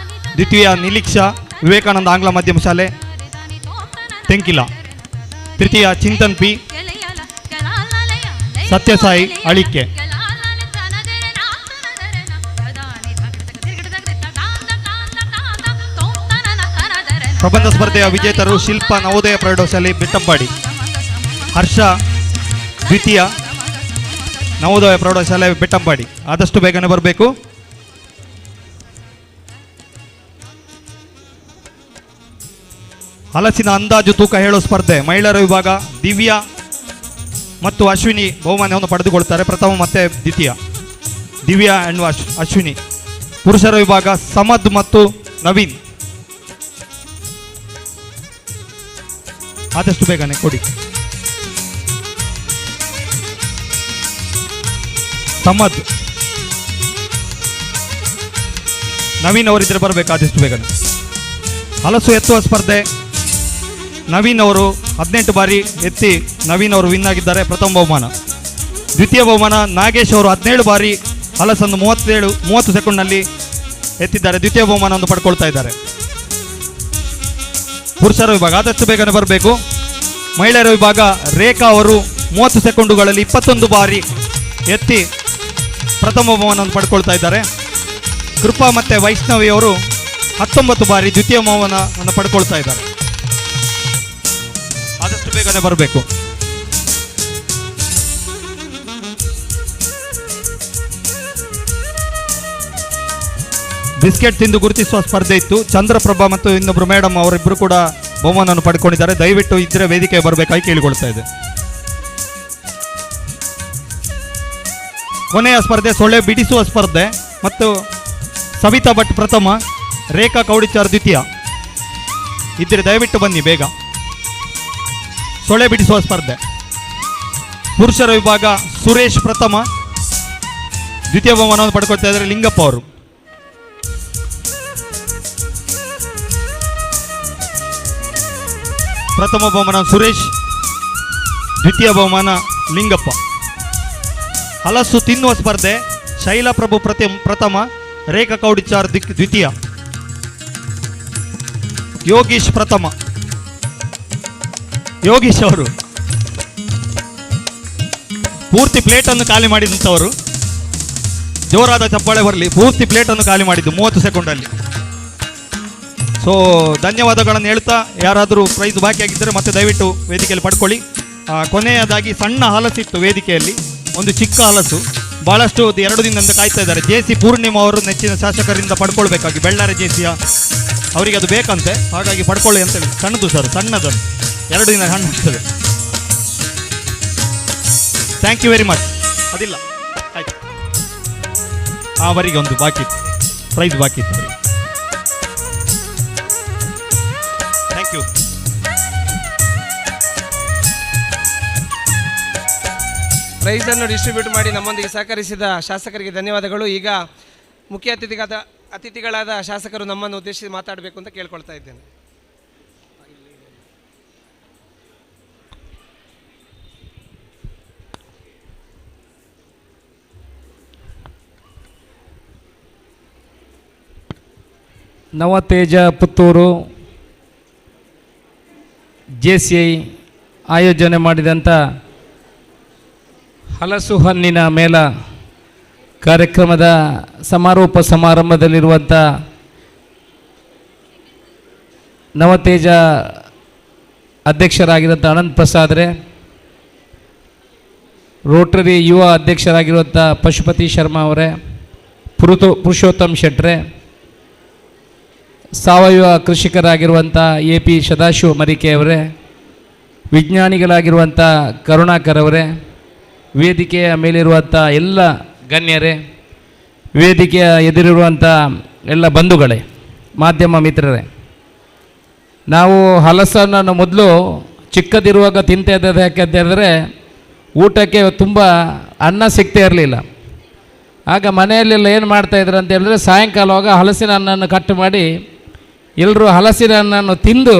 ದ್ವಿತೀಯ ನಿಲೀಕ್ಷಾ ವಿವೇಕಾನಂದ ಆಂಗ್ಲ ಮಾಧ್ಯಮ ಶಾಲೆ ತೆಂಕಿಲ. ತೃತೀಯ ಚಿಂತನ್ P ಸತ್ಯಸಾಯಿ ಅಳಿಕೆ. ಪ್ರಬಂಧ ಸ್ಪರ್ಧೆಯ ವಿಜೇತರು ಶಿಲ್ಪ ನವೋದಯ ಪ್ರೌಢಶಾಲೆ ಬೆಟ್ಟಂಪಾಡಿ, ಹರ್ಷ ದ್ವಿತೀಯ ನವೋದಯ ಪ್ರೌಢಶಾಲೆ ಬೆಟ್ಟಂಪಾಡಿ. ಆದಷ್ಟು ಬೇಗನೆ ಬರಬೇಕು. ಹಲಸಿನ ಅಂದಾಜು ತೂಕ ಹೇಳೋ ಸ್ಪರ್ಧೆ ಮಹಿಳೆಯರ ವಿಭಾಗ ದಿವ್ಯಾ ಮತ್ತು ಅಶ್ವಿನಿ ಬಹುಮಾನವನ್ನು ಪಡೆದುಕೊಳ್ತಾರೆ, ಪ್ರಥಮ ಮತ್ತೆ ದ್ವಿತೀಯ. ದಿವ್ಯಾ ಅಂಡ್ ಅಶ್ವಿನಿ. ಪುರುಷರ ವಿಭಾಗ ಸಮದ್ ಮತ್ತು ನವೀನ್. ಆದಷ್ಟು ಬೇಗನೆ ಕೊಡಿ. ಸಮದ್, ನವೀನ್ ಅವರಿದ್ರೆ ಬರಬೇಕು ಆದಷ್ಟು ಬೇಗನೆ. ಹಲಸು ಎತ್ತುವ ಸ್ಪರ್ಧೆ ನವೀನ್ ಅವರು 18 ಬಾರಿ ಎತ್ತಿ ನವೀನ್ ಅವರು ವಿನ್ ಆಗಿದ್ದಾರೆ, ಪ್ರಥಮ ಬಹುಮಾನ. ದ್ವಿತೀಯ ಬಹುಮಾನ ನಾಗೇಶ್ ಅವರು 17 ಬಾರಿ ಹಲಸನ್ನು 30 ಸೆಕೆಂಡ್ನಲ್ಲಿ ಎತ್ತಿದ್ದಾರೆ, ದ್ವಿತೀಯ ಬಹುಮಾನವನ್ನು ಪಡ್ಕೊಳ್ತಾ ಇದ್ದಾರೆ. ಪುರುಷರ ವಿಭಾಗ ಆದಷ್ಟು ಬೇಗನೆ ಬರಬೇಕು. ಮಹಿಳೆಯರ ವಿಭಾಗ ರೇಖಾ ಅವರು 30 ಸೆಕೆಂಡುಗಳಲ್ಲಿ 21 ಬಾರಿ ಎತ್ತಿ ಪ್ರಥಮ ಬಹುಮಾನವನ್ನು ಪಡ್ಕೊಳ್ತಾ ಇದ್ದಾರೆ. ಕೃಪಾ ಮತ್ತು ವೈಷ್ಣವಿ ಅವರು 19 ಬಾರಿ ದ್ವಿತೀಯ ಬಹುಮಾನವನ್ನು ಪಡ್ಕೊಳ್ತಾ ಇದ್ದಾರೆ. ಆದಷ್ಟು ಬೇಗನೆ ಬರಬೇಕು. ಬಿಸ್ಕೆಟ್ ತಿಂದು ಗುರುತಿಸುವ ಸ್ಪರ್ಧೆ ಇತ್ತು. ಚಂದ್ರಪ್ರಭಾ ಮತ್ತು ಇನ್ನೊಬ್ಬರು ಮೇಡಮ್ ಅವರಿಬ್ಬರು ಕೂಡ ಬಹುಮಾನವನ್ನು ಪಡ್ಕೊಂಡಿದ್ದಾರೆ. ದಯವಿಟ್ಟು ಇದ್ರೆ ವೇದಿಕೆ ಬರಬೇಕಾಗಿ ಕೇಳಿಕೊಳ್ತಾ ಇದೆ. ಕೊನೆಯ ಸ್ಪರ್ಧೆ ಸೊಳ್ಳೆ ಬಿಡಿಸುವ ಸ್ಪರ್ಧೆ ಮತ್ತು ಸವಿತಾ ಭಟ್ ಪ್ರಥಮ, ರೇಖಾ ಕೌಡಿಚಾರ್ ದ್ವಿತೀಯ. ಇದ್ರೆ ದಯವಿಟ್ಟು ಬನ್ನಿ ಬೇಗ. ಸೊಳ್ಳೆ ಬಿಡಿಸುವ ಸ್ಪರ್ಧೆ ಪುರುಷರ ವಿಭಾಗ ಸುರೇಶ್ ಪ್ರಥಮ, ದ್ವಿತೀಯ ಬಹುಮಾನವನ್ನು ಪಡ್ಕೊಳ್ತಾ ಇದ್ದಾರೆ ಲಿಂಗಪ್ಪ ಅವರು. ಪ್ರಥಮ ಬಹುಮಾನ ಸುರೇಶ್, ದ್ವಿತೀಯ ಬಹುಮಾನ ಲಿಂಗಪ್ಪ. ಹಲಸು ತಿನ್ನುವ ಸ್ಪರ್ಧೆ ಶೈಲಪ್ರಭು ಪ್ರಥಮ, ರೇಖಾ ಕೌಡಿಚಾರ್ ದ್ವಿತೀಯ. ಯೋಗೀಶ್ ಪ್ರಥಮ. ಯೋಗೀಶ್ ಅವರು ಪೂರ್ತಿ ಪ್ಲೇಟನ್ನು ಖಾಲಿ ಮಾಡಿದಂಥವರು. ಜೋರಾದ ಚಪ್ಪಾಳೆ ಬರಲಿ. ಪೂರ್ತಿ ಪ್ಲೇಟನ್ನು ಖಾಲಿ ಮಾಡಿದ್ದು 30 ಸೆಕೆಂಡಲ್ಲಿ. ಸೊ ಧನ್ಯವಾದಗಳನ್ನು ಹೇಳ್ತಾ, ಯಾರಾದರೂ ಪ್ರೈಸ್ ಬಾಕಿ ಆಗಿದ್ದರೆ ಮತ್ತೆ ದಯವಿಟ್ಟು ವೇದಿಕೆಯಲ್ಲಿ ಪಡ್ಕೊಳ್ಳಿ. ಕೊನೆಯದಾಗಿ ಸಣ್ಣ ಹಲಸಿತ್ತು ವೇದಿಕೆಯಲ್ಲಿ, ಒಂದು ಚಿಕ್ಕ ಹಲಸು. ಭಾಳಷ್ಟು 2 ದಿನದಿಂದ ಕಾಯ್ತಾ ಇದ್ದಾರೆ. ಜೆ.ಸಿ. ಪೂರ್ಣಿಮಾ ಅವರು ನೆಚ್ಚಿನ ಶಾಸಕರಿಂದ ಪಡ್ಕೊಳ್ಬೇಕಾಗಿ, ಬೆಳ್ಳಾರೆ ಜೆ.ಸಿಯ ಅವರಿಗೆ ಅದು ಬೇಕಂತೆ, ಹಾಗಾಗಿ ಪಡ್ಕೊಳ್ಳಿ ಅಂತೇಳಿ. ಸಣ್ಣದು ಸರ್, ಸಣ್ಣದು, 2 ದಿನ ಹಣ್ಣು ಆಗ್ತದೆ. Thank you very much. ಅದಿಲ್ಲ ಆಯ್ತು, ಅವರಿಗೆ ಒಂದು ಬಾಕಿ ಇತ್ತು, ಪ್ರೈಸ್ ಬಾಕಿ ಇತ್ತು ಅವರಿಗೆ. Thank you. ಪ್ರೈಸನ್ನು ಡಿಸ್ಟ್ರಿಬ್ಯೂಟ್ ಮಾಡಿ ನಮ್ಮೊಂದಿಗೆ ಸಹಕರಿಸಿದ ಶಾಸಕರಿಗೆ ಧನ್ಯವಾದಗಳು. ಈಗ ಮುಖ್ಯ ಅತಿಥಿಗಳಾದ ಶಾಸಕರು ನಮ್ಮನ್ನು ಉದ್ದೇಶಿಸಿ ಮಾತಾಡಬೇಕು ಅಂತ ಕೇಳ್ಕೊಳ್ತಾ ಇದ್ದೇನೆ. ನವತೇಜ ಪುತ್ತೂರು JCI ಆಯೋಜನೆ ಮಾಡಿದಂಥ ಹಲಸು ಹಣ್ಣಿನ ಮೇಳ ಕಾರ್ಯಕ್ರಮದ ಸಮಾರೋಪ ಸಮಾರಂಭದಲ್ಲಿರುವಂಥ ನವತೇಜ ಅಧ್ಯಕ್ಷರಾಗಿರುವಂಥ ಅನಂತ್ ಪ್ರಸಾದ್ರೆ, ರೋಟರಿ ಯುವ ಅಧ್ಯಕ್ಷರಾಗಿರುವಂಥ ಪಶುಪತಿ ಶರ್ಮಾ ಅವರೇ, ಪುರುಷೋತ್ತಮ್ ಶೆಟ್ರೆ, ಸಾವಯವ ಕೃಷಿಕರಾಗಿರುವಂಥ AP ಸದಾಶಿವ ಮರಿಕೆ ಅವರೇ, ವಿಜ್ಞಾನಿಗಳಾಗಿರುವಂಥ ಕರುಣಾಕರ್ ಅವರೇ, ವೇದಿಕೆಯ ಮೇಲಿರುವಂಥ ಎಲ್ಲ ಗಣ್ಯರೇ, ವೇದಿಕೆಯ ಎದುರಿರುವಂಥ ಎಲ್ಲ ಬಂಧುಗಳೇ, ಮಾಧ್ಯಮ ಮಿತ್ರರೇ, ನಾವು ಹಲಸನ್ನು ಮೊದಲು ಚಿಕ್ಕದಿರುವಾಗ ತಿಂತಾ ಇದ್ದದ್ದು ಯಾಕೆಂತ ಹೇಳಿದ್ರೆ ಊಟಕ್ಕೆ ತುಂಬ ಅನ್ನ ಸಿಗ್ತಾ ಇರಲಿಲ್ಲ. ಆಗ ಮನೆಯಲ್ಲೆಲ್ಲ ಏನು ಮಾಡ್ತಾಯಿದ್ರು ಅಂತ ಹೇಳಿದ್ರೆ ಸಾಯಂಕಾಲವಾಗ ಹಲಸಿನ ಹಣ್ಣನ್ನು ಕಟ್ ಮಾಡಿ ಎಲ್ಲರೂ ಹಲಸಿನ ಹಣ್ಣನ್ನು ತಿಂದು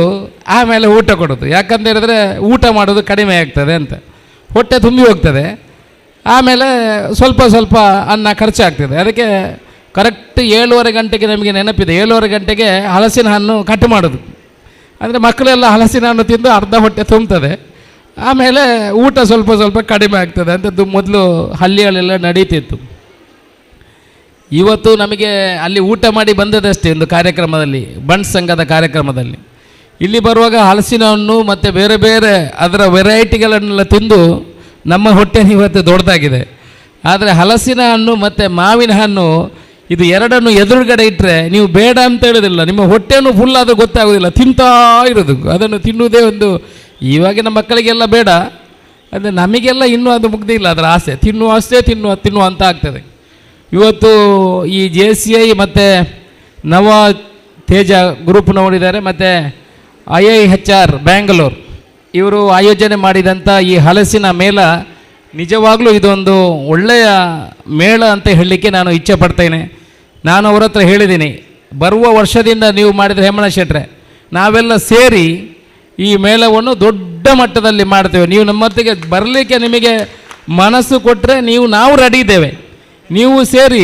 ಆಮೇಲೆ ಊಟ ಕೊಡೋದು. ಯಾಕಂತ ಹೇಳಿದ್ರೆ ಊಟ ಮಾಡೋದು ಕಡಿಮೆ ಆಗ್ತದೆ ಅಂತ, ಹೊಟ್ಟೆ ತುಂಬಿ ಹೋಗ್ತದೆ. ಆಮೇಲೆ ಸ್ವಲ್ಪ ಸ್ವಲ್ಪ ಅನ್ನ ಖರ್ಚಾಗ್ತದೆ. ಅದಕ್ಕೆ ಕರೆಕ್ಟ್ 7:30 ಗಂಟೆಗೆ ನಮಗೆ ನೆನಪಿದೆ, 7:30 ಗಂಟೆಗೆ ಹಲಸಿನ ಹಣ್ಣು ಕಟ್ ಮಾಡೋದು. ಅಂದರೆ ಮಕ್ಕಳೆಲ್ಲ ಹಲಸಿನ ಹಣ್ಣು ತಿಂದು ಅರ್ಧ ಹೊಟ್ಟೆ ತುಂಬ್ತದೆ, ಆಮೇಲೆ ಊಟ ಸ್ವಲ್ಪ ಸ್ವಲ್ಪ ಕಡಿಮೆ ಆಗ್ತದೆ ಅಂತದ್ದು ಮೊದಲು ಹಳ್ಳಿಗಳೆಲ್ಲ ನಡೀತಿತ್ತು. ಇವತ್ತು ನಮಗೆ ಅಲ್ಲಿ ಊಟ ಮಾಡಿ ಬಂದದಷ್ಟೇ ಒಂದು ಕಾರ್ಯಕ್ರಮದಲ್ಲಿ, ಬಂಡ್ ಸಂಘದ ಕಾರ್ಯಕ್ರಮದಲ್ಲಿ. ಇಲ್ಲಿ ಬರುವಾಗ ಹಲಸಿನ ಹಣ್ಣು ಮತ್ತು ಬೇರೆ ಬೇರೆ ಅದರ ವೆರೈಟಿಗಳನ್ನೆಲ್ಲ ತಿಂದು ನಮ್ಮ ಹೊಟ್ಟೆ ಇವತ್ತು ದೊಡ್ಡದಾಗಿದೆ. ಆದರೆ ಹಲಸಿನ ಹಣ್ಣು ಮತ್ತು ಮಾವಿನ ಹಣ್ಣು ಇದು ಎರಡನ್ನು ಎದುರುಗಡೆ ಇಟ್ಟರೆ ನೀವು ಬೇಡ ಅಂತ ಹೇಳೋದಿಲ್ಲ, ನಿಮ್ಮ ಹೊಟ್ಟೆನೂ ಫುಲ್ ಆದರೂ ಗೊತ್ತಾಗೋದಿಲ್ಲ, ತಿಂತಾ ಇರೋದು. ಅದನ್ನು ತಿನ್ನುವುದೇ ಒಂದು ಇವಾಗಿನ ಮಕ್ಕಳಿಗೆಲ್ಲ ಬೇಡ, ಅಂದರೆ ನಮಗೆಲ್ಲ ಇನ್ನೂ ಅದು ಮುಗ್ದಿಲ್ಲ ಅದರ ಆಸೆ, ತಿನ್ನುವ ಅಷ್ಟೇ ತಿನ್ನುವ ಅಂತ ಆಗ್ತದೆ. ಇವತ್ತು ಈ JCI ಮತ್ತು ನವ ತೇಜ ಗ್ರೂಪ್ ನೋಡಿದ್ದಾರೆ ಮತ್ತು IIHR ಬ್ಯಾಂಗ್ಳೂರು ಇವರು ಆಯೋಜನೆ ಮಾಡಿದಂಥ ಈ ಹಲಸಿನ ಮೇಳ ನಿಜವಾಗಲೂ ಇದೊಂದು ಒಳ್ಳೆಯ ಮೇಳ ಅಂತ ಹೇಳಲಿಕ್ಕೆ ನಾನು ಇಚ್ಛೆ ಪಡ್ತೇನೆ. ನಾನು ಅವರ ಹತ್ರ ಹೇಳಿದ್ದೀನಿ, ಬರುವ ವರ್ಷದಿಂದ ನೀವು ಮಾಡಿದರೆ ಹೇಮಣ್ಣ ಶೆಟ್ರೆ ನಾವೆಲ್ಲ ಸೇರಿ ಈ ಮೇಳವನ್ನು ದೊಡ್ಡ ಮಟ್ಟದಲ್ಲಿ ಮಾಡ್ತೇವೆ. ನೀವು ನಮ್ಮೊತ್ತಿಗೆ ಬರಲಿಕ್ಕೆ ನಿಮಗೆ ಮನಸ್ಸು ಕೊಟ್ಟರೆ ನಾವು ರೆಡಿ ಇದ್ದೇವೆ. ನೀವು ಸೇರಿ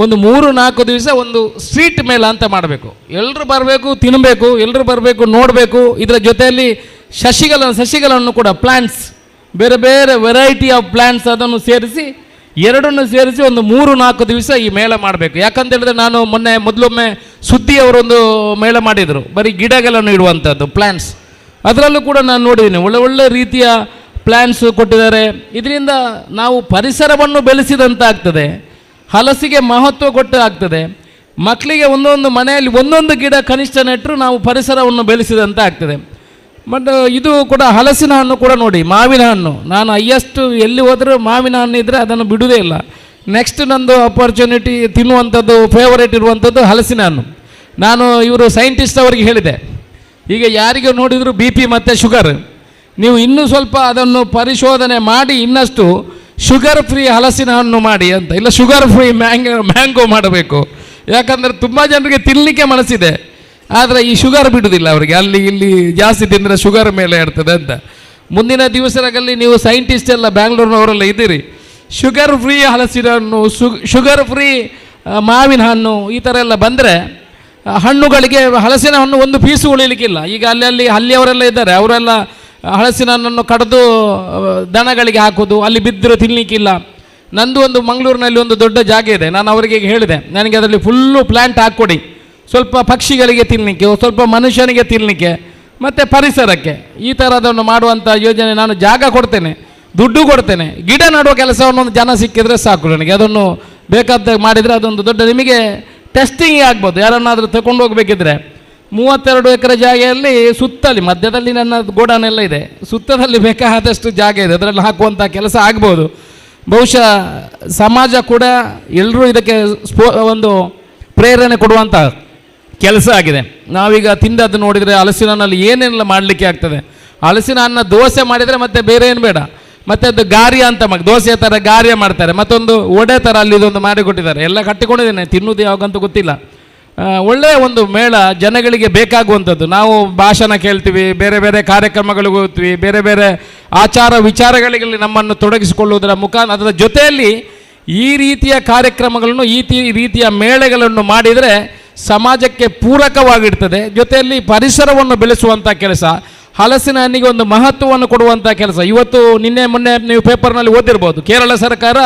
ಒಂದು 3-4 ದಿವಸ ಒಂದು ಸ್ಟ್ರೀಟ್ ಮೇಳ ಅಂತ ಮಾಡಬೇಕು. ಎಲ್ಲರೂ ಬರಬೇಕು, ತಿನ್ನಬೇಕು, ಎಲ್ಲರೂ ಬರಬೇಕು, ನೋಡಬೇಕು. ಇದರ ಜೊತೆಯಲ್ಲಿ ಸಸಿಗಳನ್ನು ಕೂಡ ಪ್ಲ್ಯಾಂಟ್ಸ್, ಬೇರೆ ಬೇರೆ ವೆರೈಟಿ ಆಫ್ ಪ್ಲ್ಯಾಂಟ್ಸ್ ಅದನ್ನು ಸೇರಿಸಿ, ಎರಡನ್ನು ಸೇರಿಸಿ ಒಂದು 3-4 ದಿವಸ ಈ ಮೇಳ ಮಾಡಬೇಕು. ಯಾಕಂತ ಹೇಳಿದ್ರೆ ನಾನು ಮೊದಲೊಮ್ಮೆ ಸುದ್ದಿಯವರೊಂದು ಮೇಳ ಮಾಡಿದರು, ಬರೀ ಗಿಡಗಳನ್ನು ಇಡುವಂಥದ್ದು ಪ್ಲ್ಯಾಂಟ್ಸ್. ಅದರಲ್ಲೂ ಕೂಡ ನಾನು ನೋಡಿದ್ದೀನಿ ಒಳ್ಳೆ ರೀತಿಯ ಪ್ಲ್ಯಾನ್ಸು ಕೊಟ್ಟಿದ್ದಾರೆ. ಇದರಿಂದ ನಾವು ಪರಿಸರವನ್ನು ಬೆಳೆಸಿದಂತಾಗ್ತದೆ, ಹಲಸಿಗೆ ಮಹತ್ವ ಕೊಟ್ಟು ಆಗ್ತದೆ. ಮಕ್ಕಳಿಗೆ ಒಂದೊಂದು ಮನೆಯಲ್ಲಿ ಒಂದೊಂದು ಗಿಡ ಕನಿಷ್ಠ ನೆಟ್ಟರು ನಾವು ಪರಿಸರವನ್ನು ಬೆಳೆಸಿದಂತೆ ಆಗ್ತದೆ. ಬಟ್ ಇದು ಕೂಡ ಹಲಸಿನ ಹಣ್ಣು ಕೂಡ ನೋಡಿ, ಮಾವಿನ ಹಣ್ಣು, ನಾನು ಹೈಯೆಸ್ಟ್ ಎಲ್ಲಿ ಹೋದರೂ ಮಾವಿನ ಹಣ್ಣು ಇದ್ದರೆ ಅದನ್ನು ಬಿಡುವುದೇ ಇಲ್ಲ. ನೆಕ್ಸ್ಟ್ ನಂದು ಅಪರ್ಚುನಿಟಿ ತಿನ್ನುವಂಥದ್ದು ಫೇವರೇಟ್ ಇರುವಂಥದ್ದು ಹಲಸಿನ ಹಣ್ಣು. ನಾನು ಇವರು ಸೈಂಟಿಸ್ಟ್ ಅವರಿಗೆ ಹೇಳಿದೆ, ಈಗ ಯಾರಿಗೆ ನೋಡಿದರೂ BP ಮತ್ತು ಶುಗರ್, ನೀವು ಇನ್ನೂ ಸ್ವಲ್ಪ ಅದನ್ನು ಪರಿಶೋಧನೆ ಮಾಡಿ ಇನ್ನಷ್ಟು ಶುಗರ್ ಫ್ರೀ ಹಲಸಿನ ಹಣ್ಣು ಮಾಡಿ ಅಂತ, ಇಲ್ಲ ಶುಗರ್ ಫ್ರೀ ಮ್ಯಾಂಗೋ ಮಾಡಬೇಕು. ಯಾಕಂದರೆ ತುಂಬ ಜನರಿಗೆ ತಿನ್ನಲಿಕ್ಕೆ ಮನಸ್ಸಿದೆ, ಆದರೆ ಈ ಶುಗರ್ ಬಿಡುವುದಿಲ್ಲ ಅವರಿಗೆ, ಅಲ್ಲಿ ಇಲ್ಲಿ ಜಾಸ್ತಿ ತಿಂದರೆ ಶುಗರ್ ಮೇಲೆ ಇರ್ತದೆ ಅಂತ. ಮುಂದಿನ ದಿವಸಗಳಲ್ಲಿ ನೀವು ಸೈಂಟಿಸ್ಟ್ ಎಲ್ಲ ಬ್ಯಾಂಗ್ಳೂರಿನವರೆಲ್ಲ ಇದ್ದೀರಿ, ಶುಗರ್ ಫ್ರೀ ಹಲಸಿನ ಹಣ್ಣು, ಶುಗರ್ ಫ್ರೀ ಮಾವಿನ ಹಣ್ಣು ಈ ಥರ ಎಲ್ಲ ಬಂದರೆ ಹಣ್ಣುಗಳಿಗೆ ಹಲಸಿನ ಹಣ್ಣು ಒಂದು ಪೀಸು ಉಳಿಲಿಕ್ಕಿಲ್ಲ. ಈಗ ಅಲ್ಲಿಯವರೆಲ್ಲ ಇದ್ದಾರೆ, ಅವರೆಲ್ಲ ಹಲಸಿನ ಹಣ್ಣನ್ನು ಕಡಿದು ದನಗಳಿಗೆ ಹಾಕೋದು, ಅಲ್ಲಿ ಬಿದ್ದರೂ ತಿನ್ನಲಿಕ್ಕಿಲ್ಲ. ನಂದು ಒಂದು ಮಂಗಳೂರಿನಲ್ಲಿ ಒಂದು ದೊಡ್ಡ ಜಾಗ ಇದೆ, ನಾನು ಅವರಿಗೆ ಹೇಳಿದೆ ನನಗೆ ಅದರಲ್ಲಿ ಫುಲ್ಲು ಪ್ಲ್ಯಾಂಟ್ ಹಾಕ್ಕೊಡಿ, ಸ್ವಲ್ಪ ಪಕ್ಷಿಗಳಿಗೆ ತಿನ್ನಲಿಕ್ಕೆ, ಸ್ವಲ್ಪ ಮನುಷ್ಯನಿಗೆ ತಿನ್ನಲಿಕ್ಕೆ ಮತ್ತು ಪರಿಸರಕ್ಕೆ, ಈ ಥರದನ್ನು ಮಾಡುವಂಥ ಯೋಜನೆ. ನಾನು ಜಾಗ ಕೊಡ್ತೇನೆ, ದುಡ್ಡು ಕೊಡ್ತೇನೆ, ಗಿಡ ನೆಡುವ ಕೆಲಸವನ್ನು ಒಂದು ಜನ ಸಿಕ್ಕಿದರೆ ಸಾಕು ನನಗೆ. ಅದನ್ನು ಬೇಕಾದ ಮಾಡಿದರೆ ಅದೊಂದು ದೊಡ್ಡ ನಿಮಗೆ ಟೆಸ್ಟಿಂಗ್ ಆಗ್ಬೋದು. ಯಾರನ್ನಾದರೂ ತಗೊಂಡು ಹೋಗಬೇಕಿದ್ರೆ 32 ಎಕರೆ ಜಾಗೆಯಲ್ಲಿ ಸುತ್ತಲಿ ಮಧ್ಯದಲ್ಲಿ ನನ್ನ ಗೋಡಾನೆಲ್ಲ ಇದೆ, ಸುತ್ತದಲ್ಲಿ ಬೇಕಾದಷ್ಟು ಜಾಗ ಇದೆ, ಅದರಲ್ಲಿ ಹಾಕುವಂಥ ಕೆಲಸ ಆಗ್ಬೋದು. ಬಹುಶಃ ಸಮಾಜ ಕೂಡ ಎಲ್ಲರೂ ಇದಕ್ಕೆ ಒಂದು ಪ್ರೇರಣೆ ಕೊಡುವಂಥ ಕೆಲಸ ಆಗಿದೆ. ನಾವೀಗ ತಿಂದದ್ದು ನೋಡಿದರೆ ಹಲಸಿನ ಹಣ್ಣಲ್ಲಿ ಏನೆಲ್ಲ ಮಾಡಲಿಕ್ಕೆ ಆಗ್ತದೆ. ಹಲಸಿನ ಹಣ್ಣ ದೋಸೆ ಮಾಡಿದರೆ ಮತ್ತೆ ಬೇರೆ ಏನು ಬೇಡ, ಮತ್ತು ಅದು ಗಾರ್ಯ ಅಂತ ದೋಸೆ ಥರ ಗಾರ್ಯ ಮಾಡ್ತಾರೆ, ಮತ್ತೊಂದು ಒಡೆ ಥರ ಅಲ್ಲಿ ಇದೊಂದು ಮಾಡಿಕೊಟ್ಟಿದ್ದಾರೆ. ಎಲ್ಲ ಕಟ್ಟಿಕೊಂಡಿದ್ದೇನೆ, ತಿನ್ನುವುದು ಯಾವಾಗಂತೂ ಗೊತ್ತಿಲ್ಲ. ಒಳ್ಳೆಯ ಒಂದು ಮೇಳ, ಜನಗಳಿಗೆ ಬೇಕಾಗುವಂಥದ್ದು. ನಾವು ಭಾಷಣ ಕೇಳ್ತೀವಿ, ಬೇರೆ ಬೇರೆ ಕಾರ್ಯಕ್ರಮಗಳಿಗೆ ಹೋಗ್ತೀವಿ, ಬೇರೆ ಬೇರೆ ಆಚಾರ ವಿಚಾರಗಳಿಗೆ ನಮ್ಮನ್ನು ತೊಡಗಿಸಿಕೊಳ್ಳುವುದರ ಅದರ ಜೊತೆಯಲ್ಲಿ ಈ ರೀತಿಯ ಕಾರ್ಯಕ್ರಮಗಳನ್ನು, ಈ ರೀತಿಯ ಮೇಳೆಗಳನ್ನು ಮಾಡಿದರೆ ಸಮಾಜಕ್ಕೆ ಪೂರಕವಾಗಿರ್ತದೆ. ಜೊತೆಯಲ್ಲಿ ಪರಿಸರವನ್ನು ಬೆಳೆಸುವಂಥ ಕೆಲಸ, ಹಲಸಿನ ಹಣ್ಣಿಗೆ ಒಂದು ಮಹತ್ವವನ್ನು ಕೊಡುವಂಥ ಕೆಲಸ. ಇವತ್ತು ನಿನ್ನೆ ಮೊನ್ನೆ ನೀವು ಪೇಪರ್ನಲ್ಲಿ ಓದಿರ್ಬೋದು, ಕೇರಳ ಸರ್ಕಾರ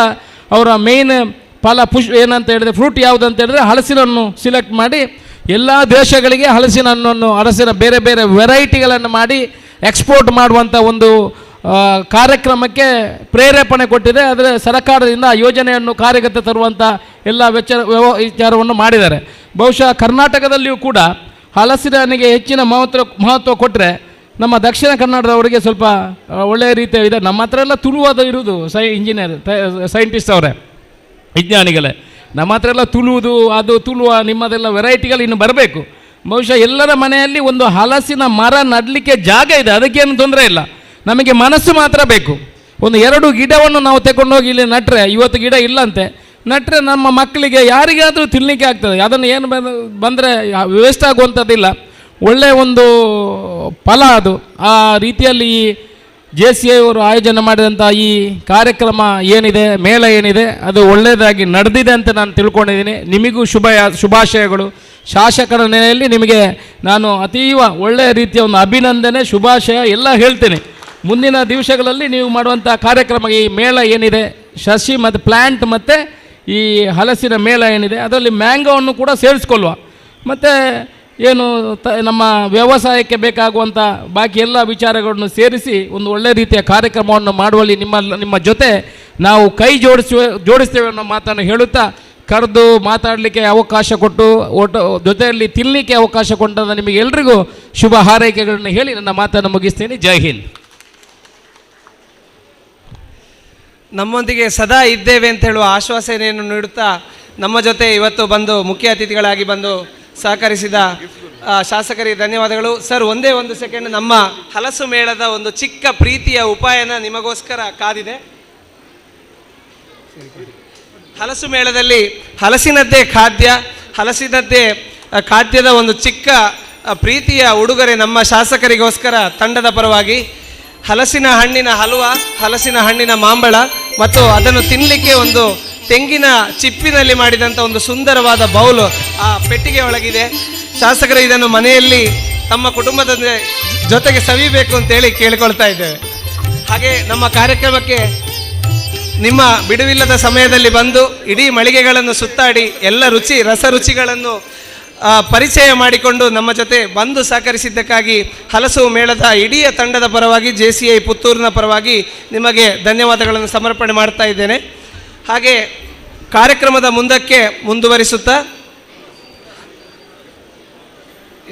ಅವರ ಮೇಯ್ನ್ ಏನಂತ ಹೇಳಿದ್ರೆ ಫ್ರೂಟ್ ಯಾವುದು ಅಂತ ಹೇಳಿದ್ರೆ ಹಲಸಿನ ಹಣ್ಣು ಸಿಲೆಕ್ಟ್ ಮಾಡಿ ಎಲ್ಲ ದೇಶಗಳಿಗೆ ಹಲಸಿನ ಬೇರೆ ಬೇರೆ ವೆರೈಟಿಗಳನ್ನು ಮಾಡಿ ಎಕ್ಸ್ಪೋರ್ಟ್ ಮಾಡುವಂಥ ಒಂದು ಕಾರ್ಯಕ್ರಮಕ್ಕೆ ಪ್ರೇರೇಪಣೆ ಕೊಟ್ಟಿದೆ. ಅದರ ಸರ್ಕಾರದಿಂದ ಆ ಯೋಜನೆಯನ್ನು ಕಾರ್ಯಗತ ತರುವಂಥ ಎಲ್ಲ ವಿಚಾರವನ್ನು ಮಾಡಿದ್ದಾರೆ. ಬಹುಶಃ ಕರ್ನಾಟಕದಲ್ಲಿಯೂ ಕೂಡ ಹಲಸಿನ ಹಣ್ಣಿಗೆ ಹೆಚ್ಚಿನ ಮಹತ್ವ ಕೊಟ್ಟರೆ ನಮ್ಮ ದಕ್ಷಿಣ ಕನ್ನಡದವರಿಗೆ ಸ್ವಲ್ಪ ಒಳ್ಳೆಯ ರೀತಿಯ ಇದೆ. ನಮ್ಮ ಹತ್ರ ಎಲ್ಲ ತುಳುವುದು ಇರುವುದು ಸೈಂಟಿಸ್ಟ್ ಅವರೇ, ವಿಜ್ಞಾನಿಗಳೇ, ನಮ್ಮ ಹತ್ರ ಎಲ್ಲ ತುಳುವ ನಿಮ್ಮದೆಲ್ಲ ವೆರೈಟಿಗಳು ಇನ್ನು ಬರಬೇಕು. ಬಹುಶಃ ಎಲ್ಲರ ಮನೆಯಲ್ಲಿ ಒಂದು ಹಲಸಿನ ಮರ ನಡಲಿಕ್ಕೆ ಜಾಗ ಇದೆ, ಅದಕ್ಕೇನು ತೊಂದರೆ ಇಲ್ಲ, ನಮಗೆ ಮನಸ್ಸು ಮಾತ್ರ ಬೇಕು. ಒಂದು 2 ಗಿಡವನ್ನು ನಾವು ತಗೊಂಡೋಗಿ ಇಲ್ಲಿ ನಟ್ರೆ, ಇವತ್ತು ಗಿಡ ಇಲ್ಲಂತೆ, ನಟ್ರೆ ನಮ್ಮ ಮಕ್ಕಳಿಗೆ ಯಾರಿಗಾದರೂ ತಿನ್ನಲಿಕ್ಕೆ ಆಗ್ತದೆ. ಅದನ್ನು ಏನು ಬಂದರೆ ವೇಸ್ಟ್ ಆಗುವಂಥದ್ದಿಲ್ಲ, ಒಳ್ಳೆಯ ಒಂದು ಫಲ ಅದು. ಆ ರೀತಿಯಲ್ಲಿ ಈ JCI ಅವರು ಆಯೋಜನೆ ಮಾಡಿದಂಥ ಈ ಕಾರ್ಯಕ್ರಮ ಏನಿದೆ, ಮೇಳ ಏನಿದೆ, ಅದು ಒಳ್ಳೆಯದಾಗಿ ನಡೆದಿದೆ ಅಂತ ನಾನು ತಿಳ್ಕೊಂಡಿದ್ದೀನಿ. ನಿಮಗೂ ಶುಭಾಶಯಗಳು. ಶಾಸಕರ ನೆಲೆಯಲ್ಲಿ ನಿಮಗೆ ನಾನು ಅತೀವ ಒಳ್ಳೆಯ ರೀತಿಯ ಒಂದು ಅಭಿನಂದನೆ, ಶುಭಾಶಯ ಎಲ್ಲ ಹೇಳ್ತೇನೆ. ಮುಂದಿನ ದಿವಸಗಳಲ್ಲಿ ನೀವು ಮಾಡುವಂಥ ಕಾರ್ಯಕ್ರಮ, ಈ ಮೇಳ ಏನಿದೆ, ಸಸಿ ಮತ್ತು ಪ್ಲ್ಯಾಂಟ್ ಮತ್ತು ಈ ಹಲಸಿನ ಮೇಳ ಏನಿದೆ, ಅದರಲ್ಲಿ ಮ್ಯಾಂಗೋವನ್ನು ಕೂಡ ಸೇರಿಸ್ಕೊಳ್ಳುವ, ಮತ್ತು ಏನು ನಮ್ಮ ವ್ಯವಸಾಯಕ್ಕೆ ಬೇಕಾಗುವಂಥ ಬಾಕಿ ಎಲ್ಲ ವಿಚಾರಗಳನ್ನು ಸೇರಿಸಿ ಒಂದು ಒಳ್ಳೆಯ ರೀತಿಯ ಕಾರ್ಯಕ್ರಮವನ್ನು ಮಾಡುವಲ್ಲಿ ನಿಮ್ಮ ಜೊತೆ ನಾವು ಕೈ ಜೋಡಿಸ್ತೇವೆ ಅನ್ನೋ ಮಾತನ್ನು ಹೇಳುತ್ತಾ, ಕರೆದು ಮಾತಾಡಲಿಕ್ಕೆ ಅವಕಾಶ ಕೊಟ್ಟು ಜೊತೆಯಲ್ಲಿ ತಿನ್ನಲಿಕ್ಕೆ ಅವಕಾಶ ಕೊಟ್ಟ ನಿಮಗೆ ಎಲ್ರಿಗೂ ಶುಭ ಹಾರೈಕೆಗಳನ್ನು ಹೇಳಿ ನನ್ನ ಮಾತನ್ನು ಮುಗಿಸ್ತೇನೆ. ಜೈ ಹಿಂದ್. ನಮ್ಮೊಂದಿಗೆ ಸದಾ ಇದ್ದೇವೆ ಅಂತ ಹೇಳುವ ಆಶ್ವಾಸನೆಯನ್ನು ನೀಡುತ್ತಾ ನಮ್ಮ ಜೊತೆ ಇವತ್ತು ಬಂದು ಮುಖ್ಯ ಅತಿಥಿಗಳಾಗಿ ಬಂದು ಸಹಕರಿಸಿದ ಶಾಸಕರಿಗೆ ಧನ್ಯವಾದಗಳು. ಸರ್, ಒಂದೇ ಒಂದು ಸೆಕೆಂಡ್, ನಮ್ಮ ಹಲಸು ಮೇಳದ ಒಂದು ಚಿಕ್ಕ ಪ್ರೀತಿಯ ಉಪಾಯನ ನಿಮಗೋಸ್ಕರ ಕಾದಿದೆ. ಹಲಸು ಮೇಳದಲ್ಲಿ ಹಲಸಿನದ್ದೇ ಖಾದ್ಯದ ಒಂದು ಚಿಕ್ಕ ಪ್ರೀತಿಯ ಉಡುಗೊರೆ ನಮ್ಮ ಶಾಸಕರಿಗೋಸ್ಕರ ತಂಡದ ಪರವಾಗಿ ಹಲಸಿನ ಹಣ್ಣಿನ ಹಲುವ, ಹಲಸಿನ ಹಣ್ಣಿನ ಮಾಂಬಳ ಮತ್ತು ಅದನ್ನು ತಿನ್ನಲಿಕ್ಕೆ ಒಂದು ತೆಂಗಿನ ಚಿಪ್ಪಿನಲ್ಲಿ ಮಾಡಿದಂಥ ಒಂದು ಸುಂದರವಾದ ಬೌಲು ಆ ಪೆಟ್ಟಿಗೆ ಒಳಗಿದೆ. ಶಾಸಕರು ಇದನ್ನು ಮನೆಯಲ್ಲಿ ತಮ್ಮ ಕುಟುಂಬದ ಜೊತೆಗೆ ಸವಿಬೇಕು ಅಂತೇಳಿ ಕೇಳಿಕೊಳ್ತಾ ಇದ್ದೇವೆ. ಹಾಗೆ ನಮ್ಮ ಕಾರ್ಯಕ್ರಮಕ್ಕೆ ನಿಮ್ಮ ಬಿಡುವಿಲ್ಲದ ಸಮಯದಲ್ಲಿ ಬಂದು ಇಡೀ ಮಳಿಗೆಗಳನ್ನು ಸುತ್ತಾಡಿ ಎಲ್ಲ ರಸರುಚಿಗಳನ್ನು ಪರಿಚಯ ಮಾಡಿಕೊಂಡು ನಮ್ಮ ಜೊತೆ ಬಂದು ಸಹಕರಿಸಿದ್ದಕ್ಕಾಗಿ ಹಲಸು ಮೇಳದ ಇಡೀ ತಂಡದ ಪರವಾಗಿ JCI ಪುತ್ತೂರಿನ ಪರವಾಗಿ ನಿಮಗೆ ಧನ್ಯವಾದಗಳನ್ನು ಸಮರ್ಪಣೆ ಮಾಡ್ತಾ ಇದ್ದೇನೆ. ಹಾಗೆ ಕಾರ್ಯಕ್ರಮದ ಮುಂದಕ್ಕೆ ಮುಂದುವರಿಸುತ್ತಾ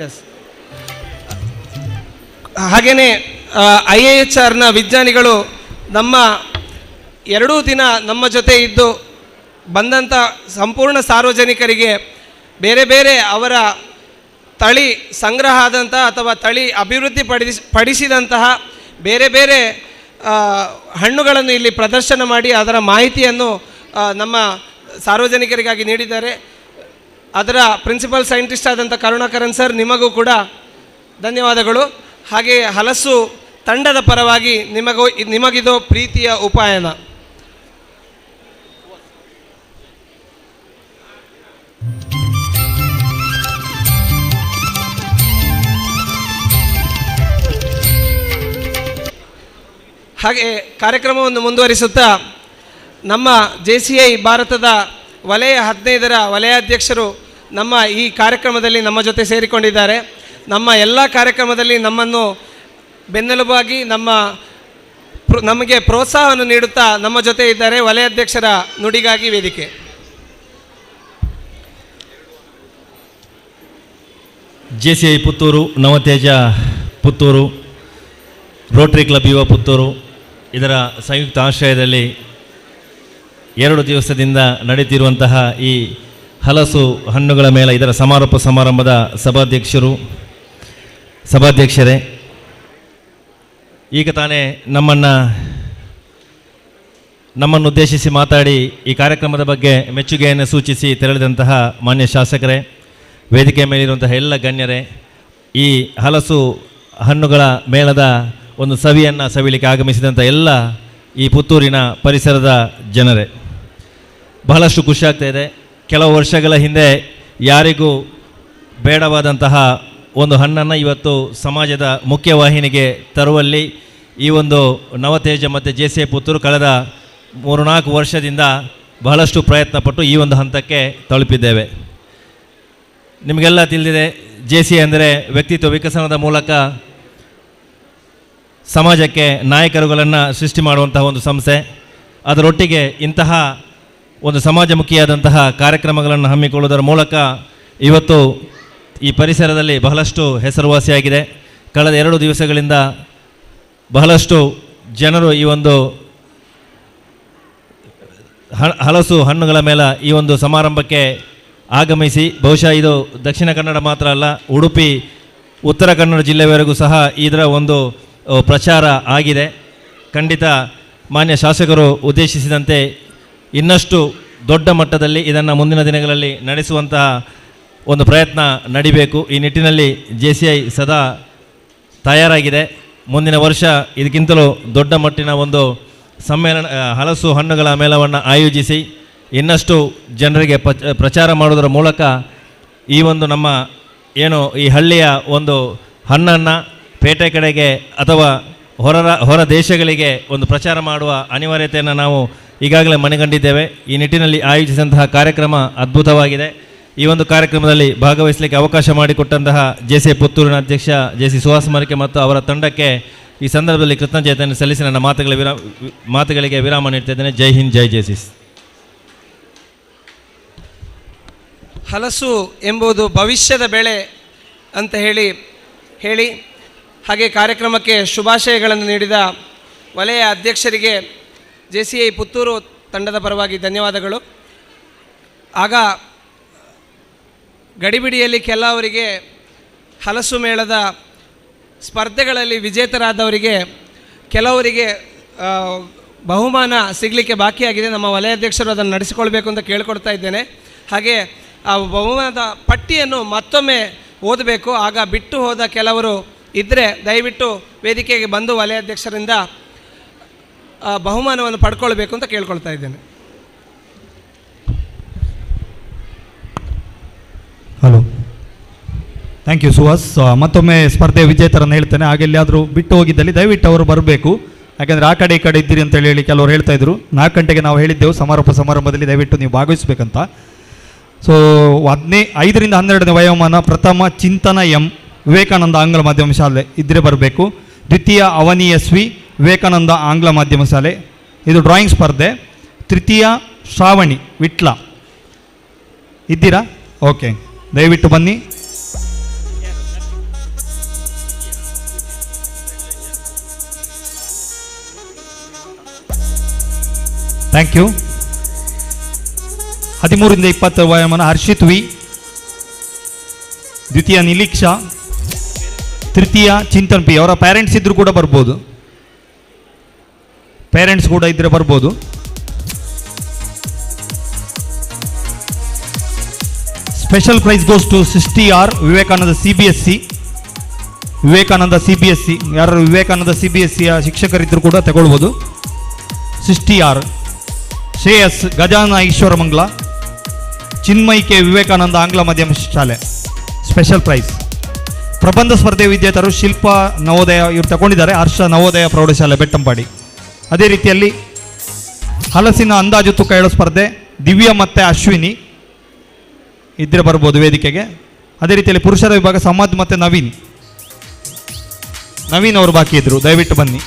ಎಸ್. ಹಾಗೆಯೇ IIHRನ ವಿಜ್ಞಾನಿಗಳು ನಮ್ಮ 2 ದಿನ ನಮ್ಮ ಜೊತೆ ಇದ್ದು ಬಂದಂಥ ಸಂಪೂರ್ಣ ಸಾರ್ವಜನಿಕರಿಗೆ ಬೇರೆ ಬೇರೆ ಅವರ ತಳಿ ಸಂಗ್ರಹ ಆದಂತಹ ಅಥವಾ ತಳಿ ಅಭಿವೃದ್ಧಿ ಪಡಿಸಿದಂತಹ ಬೇರೆ ಬೇರೆ ಹಣ್ಣುಗಳನ್ನು ಇಲ್ಲಿ ಪ್ರದರ್ಶನ ಮಾಡಿ ಅದರ ಮಾಹಿತಿಯನ್ನು ನಮ್ಮ ಸಾರ್ವಜನಿಕರಿಗಾಗಿ ನೀಡಿದ್ದಾರೆ. ಅದರ ಪ್ರಿನ್ಸಿಪಲ್ ಸೈಂಟಿಸ್ಟ್ ಆದಂಥ ಕರುಣಾಕರನ್ ಸರ್, ನಿಮಗೂ ಕೂಡ ಧನ್ಯವಾದಗಳು. ಹಾಗೆ ಹಲಸು ತಂಡದ ಪರವಾಗಿ ನಿಮಗಿದು ಪ್ರೀತಿಯ ಉಪಾಯನ. ಹಾಗೆ ಕಾರ್ಯಕ್ರಮವನ್ನು ಮುಂದುವರಿಸುತ್ತಾ ನಮ್ಮ JCI ಭಾರತದ ವಲಯ 15ರ ವಲಯಾಧ್ಯಕ್ಷರು ನಮ್ಮ ಈ ಕಾರ್ಯಕ್ರಮದಲ್ಲಿ ನಮ್ಮ ಜೊತೆ ಸೇರಿಕೊಂಡಿದ್ದಾರೆ. ನಮ್ಮ ಎಲ್ಲ ಕಾರ್ಯಕ್ರಮದಲ್ಲಿ ನಮ್ಮನ್ನು ಬೆನ್ನೆಲುಬಾಗಿ ನಮಗೆ ಪ್ರೋತ್ಸಾಹವನ್ನು ನೀಡುತ್ತಾ ನಮ್ಮ ಜೊತೆ ಇದ್ದಾರೆ. ವಲಯಾಧ್ಯಕ್ಷರ ನುಡಿಗಾಗಿ ವೇದಿಕೆ. JCI Puttur, Navateja Puttur, rotary club ಯುವ ಪುತ್ತೂರು ಇದರ ಸಂಯುಕ್ತ ಆಶ್ರಯದಲ್ಲಿ 2 ದಿವಸದಿಂದ ನಡೀತಿರುವಂತಹ ಈ ಹಲಸು ಹಣ್ಣುಗಳ ಮೇಲೆ ಇದರ ಸಮಾರೋಪ ಸಮಾರಂಭದ ಸಭಾಧ್ಯಕ್ಷರೇ, ಈಗ ತಾನೇ ನಮ್ಮನ್ನು ಉದ್ದೇಶಿಸಿ ಮಾತಾಡಿ ಈ ಕಾರ್ಯಕ್ರಮದ ಬಗ್ಗೆ ಮೆಚ್ಚುಗೆಯನ್ನು ಸೂಚಿಸಿ ತೆರಳಿದಂತಹ ಮಾನ್ಯ ಶಾಸಕರೇ, ವೇದಿಕೆ ಮೇಲಿರುವಂತಹ ಎಲ್ಲ ಗಣ್ಯರೇ, ಈ ಹಲಸು ಹಣ್ಣುಗಳ ಮೇಳದ ಒಂದು ಸವಿಯನ್ನು ಸವಿಲಿಕ್ಕೆ ಆಗಮಿಸಿದಂಥ ಎಲ್ಲ ಈ ಪುತ್ತೂರಿನ ಪರಿಸರದ ಜನರೇ, ಬಹಳಷ್ಟು ಖುಷಿಯಾಗ್ತಾ ಇದೆ. ಕೆಲವು ವರ್ಷಗಳ ಹಿಂದೆ ಯಾರಿಗೂ ಬೇಡವಾದಂತಹ ಒಂದು ಹಣ್ಣನ್ನು ಇವತ್ತು ಸಮಾಜದ ಮುಖ್ಯವಾಹಿನಿಗೆ ತರುವಲ್ಲಿ ಈ ಒಂದು ನವತೇಜ ಮತ್ತು JCI ಪುತ್ತೂರು ಕಳೆದ 3-4 ವರ್ಷದಿಂದ ಬಹಳಷ್ಟು ಪ್ರಯತ್ನಪಟ್ಟು ಈ ಒಂದು ಹಂತಕ್ಕೆ ತಲುಪಿದ್ದೇವೆ. ನಿಮಗೆಲ್ಲ ತಿಳಿದಿದೆ, JCI ಅಂದರೆ ವ್ಯಕ್ತಿತ್ವ ವಿಕಸನದ ಮೂಲಕ ಸಮಾಜಕ್ಕೆ ನಾಯಕರುಗಳನ್ನು ಸೃಷ್ಟಿ ಮಾಡುವಂತಹ ಒಂದು ಸಂಸ್ಥೆ. ಅದರೊಟ್ಟಿಗೆ ಇಂತಹ ಒಂದು ಸಮಾಜಮುಖಿಯಾದಂತಹ ಕಾರ್ಯಕ್ರಮಗಳನ್ನು ಹಮ್ಮಿಕೊಳ್ಳುವುದರ ಮೂಲಕ ಇವತ್ತು ಈ ಪರಿಸರದಲ್ಲಿ ಬಹಳಷ್ಟು ಹೆಸರುವಾಸಿಯಾಗಿದೆ. ಕಳೆದ 2 ದಿವಸಗಳಿಂದ ಬಹಳಷ್ಟು ಜನರು ಈ ಒಂದು ಹಲಸು ಹಣ್ಣುಗಳ ಮೇಲೆ ಈ ಒಂದು ಸಮಾರಂಭಕ್ಕೆ ಆಗಮಿಸಿ, ಬಹುಶಃ ಇದು ದಕ್ಷಿಣ ಕನ್ನಡ ಮಾತ್ರ ಅಲ್ಲ, ಉಡುಪಿ, ಉತ್ತರ ಕನ್ನಡ ಜಿಲ್ಲೆವರೆಗೂ ಸಹ ಇದರ ಒಂದು ಪ್ರಚಾರ ಆಗಿದೆ. ಖಂಡಿತ ಮಾನ್ಯ ಶಾಸಕರು ಉದ್ದೇಶಿಸಿದಂತೆ ಇನ್ನಷ್ಟು ದೊಡ್ಡ ಮಟ್ಟದಲ್ಲಿ ಇದನ್ನು ಮುಂದಿನ ದಿನಗಳಲ್ಲಿ ನಡೆಸುವಂತಹ ಒಂದು ಪ್ರಯತ್ನ ನಡಿಬೇಕು. ಈ ನಿಟ್ಟಿನಲ್ಲಿ JCI ಸದಾ ತಯಾರಾಗಿದೆ. ಮುಂದಿನ ವರ್ಷ ಇದಕ್ಕಿಂತಲೂ ದೊಡ್ಡ ಮಟ್ಟಿನ ಒಂದು ಸಮ್ಮೇಳನ, ಹಲಸು ಹಣ್ಣುಗಳ ಮೇಳವನ್ನು ಆಯೋಜಿಸಿ ಇನ್ನಷ್ಟು ಜನರಿಗೆ ಪ್ರಚಾರ ಮಾಡುವುದರ ಮೂಲಕ ಈ ಒಂದು ನಮ್ಮ ಏನು ಈ ಹಳ್ಳಿಯ ಒಂದು ಹಣ್ಣನ್ನು ಪೇಟೆ ಕಡೆಗೆ ಅಥವಾ ಹೊರ ದೇಶಗಳಿಗೆ ಒಂದು ಪ್ರಚಾರ ಮಾಡುವ ಅನಿವಾರ್ಯತೆಯನ್ನು ನಾವು ಈಗಾಗಲೇ ಮನಗಂಡಿದ್ದೇವೆ. ಈ ನಿಟ್ಟಿನಲ್ಲಿ ಆಯೋಜಿಸಿದಂತಹ ಕಾರ್ಯಕ್ರಮ ಅದ್ಭುತವಾಗಿದೆ. ಈ ಒಂದು ಕಾರ್ಯಕ್ರಮದಲ್ಲಿ ಭಾಗವಹಿಸಲಿಕ್ಕೆ ಅವಕಾಶ ಮಾಡಿಕೊಟ್ಟಂತಹ JCI ಪುತ್ತೂರಿನ ಅಧ್ಯಕ್ಷ JC ಸುಹಾಸ್ ಮರಕೆ ಮತ್ತು ಅವರ ತಂಡಕ್ಕೆ ಈ ಸಂದರ್ಭದಲ್ಲಿ ಕೃತಜ್ಞತೆಯನ್ನು ಸಲ್ಲಿಸಿ ನನ್ನ ಮಾತುಗಳಿಗೆ ವಿರಾಮ ನೀಡ್ತಿದ್ದೇನೆ. ಜೈ ಹಿಂದ್, ಜೈ JCI. ಹಲಸು ಎಂಬುದು ಭವಿಷ್ಯದ ಬೆಳೆ ಅಂತ ಹೇಳಿ ಹಾಗೆ ಕಾರ್ಯಕ್ರಮಕ್ಕೆ ಶುಭಾಶಯಗಳನ್ನು ನೀಡಿದ ವಲಯ ಅಧ್ಯಕ್ಷರಿಗೆ JCI ಪುತ್ತೂರು ತಂಡದ ಪರವಾಗಿ ಧನ್ಯವಾದಗಳು. ಆಗ ಗಡಿಬಿಡಿಯಲ್ಲಿ ಕೆಲವರಿಗೆ ಹಲಸು ಮೇಳದ ಸ್ಪರ್ಧೆಗಳಲ್ಲಿ ವಿಜೇತರಾದವರಿಗೆ ಕೆಲವರಿಗೆ ಬಹುಮಾನ ಸಿಗಲಿಕ್ಕೆ ಬಾಕಿಯಾಗಿದೆ. ನಮ್ಮ ವಲಯಾಧ್ಯಕ್ಷರು ಅದನ್ನು ನಡೆಸಿಕೊಳ್ಬೇಕು ಅಂತ ಕೇಳ್ಕೊಡ್ತಾ ಇದ್ದೇನೆ. ಹಾಗೆ ಆ ಬಹುಮಾನದ ಪಟ್ಟಿಯನ್ನು ಮತ್ತೊಮ್ಮೆ ಓದಬೇಕು. ಆಗ ಬಿಟ್ಟು ಹೋದ ಕೆಲವರು ಇದ್ದರೆ ದಯವಿಟ್ಟು ವೇದಿಕೆಗೆ ಬಂದು ವಲಯಾಧ್ಯಕ್ಷರಿಂದ ಬಹುಮಾನವನ್ನು ಪಡ್ಕೊಳ್ಬೇಕು ಅಂತ ಕೇಳ್ಕೊಳ್ತಾ ಇದ್ದೇನೆ. Hello, thank you Suhas. ಮತ್ತೊಮ್ಮೆ ಸ್ಪರ್ಧೆ ವಿಜೇತರನ್ನು ಹೇಳ್ತೇನೆ. ಹಾಗೆ ಎಲ್ಲಿಯಾದರೂ ಬಿಟ್ಟು ಹೋಗಿದ್ದಲ್ಲಿ ದಯವಿಟ್ಟು ಅವರು ಬರಬೇಕು. ಯಾಕೆಂದರೆ ಆ ಕಡೆ ಈ ಕಡೆ ಇದ್ದೀರಿ ಅಂತ ಹೇಳಿ ಕೆಲವರು ಹೇಳ್ತಾ ಇದ್ರು. 4 ಗಂಟೆಗೆ ನಾವು ಹೇಳಿದ್ದೆವು ಸಮಾರಂಭದಲ್ಲಿ ದಯವಿಟ್ಟು ನೀವು ಭಾಗವಹಿಸಬೇಕಂತ. ಸೊ 5ರಿಂದ 12ನೇ ವಯೋಮಾನ ಪ್ರಥಮ ಚಿಂತನ ಎಂ ವಿವೇಕಾನಂದ ಆಂಗ್ಲ ಮಾಧ್ಯಮ ಶಾಲೆ ಇದ್ದರೆ ಬರಬೇಕು. ದ್ವಿತೀಯ ಅವನಿ SV ವಿವೇಕಾನಂದ ಆಂಗ್ಲ ಮಾಧ್ಯಮ ಶಾಲೆ, ಇದು ಡ್ರಾಯಿಂಗ್ ಸ್ಪರ್ಧೆ. ತೃತೀಯ ಶ್ರಾವಣಿ ವಿಟ್ಲ ಇದ್ದೀರಾ? ಓಕೆ, ದಯವಿಟ್ಟು ಬನ್ನಿ. Thank you. 13ರಿಂದ 20 ವಯೋಮಾನ ಹರ್ಷಿತ್ ವಿ, ದ್ವಿತೀಯ ನಿಲೀಕ್ಷಾ, ತೃತೀಯ ಚಿಂತನ್ ಪಿ. ಅವರ ಪೇರೆಂಟ್ಸ್ ಇದ್ರೂ ಕೂಡ ಬರ್ಬೋದು, ಪೇರೆಂಟ್ಸ್ ಕೂಡ ಇದ್ರೆ ಬರ್ಬೋದು. Special prize goes to 60 R Vivekananda CBSE. Vivekananda CBSE ಯಾರು ವಿವೇಕಾನಂದ CBSEಯ ಶಿಕ್ಷಕರಿದ್ದರೂ ಕೂಡ ತಗೊಳ್ಬೋದು. 60 R. ಶ್ರೇಯಸ್ ಗಜಾನ ಈಶ್ವರಮಂಗಲ, ಚಿನ್ಮಯ್ ಕೆ ವಿವೇಕಾನಂದ ಆಂಗ್ಲ ಮಾಧ್ಯಮ ಶಾಲೆ, ಸ್ಪೆಷಲ್ ಪ್ರೈಸ್. ಪ್ರಬಂಧ ಸ್ಪರ್ಧೆ ವಿಜೇತರು ಶಿಲ್ಪಾ ನವೋದಯ ಇವರು ತಗೊಂಡಿದ್ದಾರೆ, ಹರ್ಷ ನವೋದಯ ಪ್ರೌಢಶಾಲೆ ಬೆಟ್ಟಂಪಾಡಿ. ಅದೇ ರೀತಿಯಲ್ಲಿ ಹಲಸಿನ ಅಂದಾಜು ತೂಕ ಹೇಳೋ ಸ್ಪರ್ಧೆ ದಿವ್ಯಾ ಮತ್ತು ಅಶ್ವಿನಿ ಇದ್ರೆ ಬರ್ಬೋದು ವೇದಿಕೆಗೆ. ಅದೇ ರೀತಿಯಲ್ಲಿ ಪುರುಷರ ವಿಭಾಗ ಸಮದ್ ಮತ್ತು ನವೀನ್ ಅವರು ಬಾಕಿ ಇದ್ರು, ದಯವಿಟ್ಟು ಬನ್ನಿ.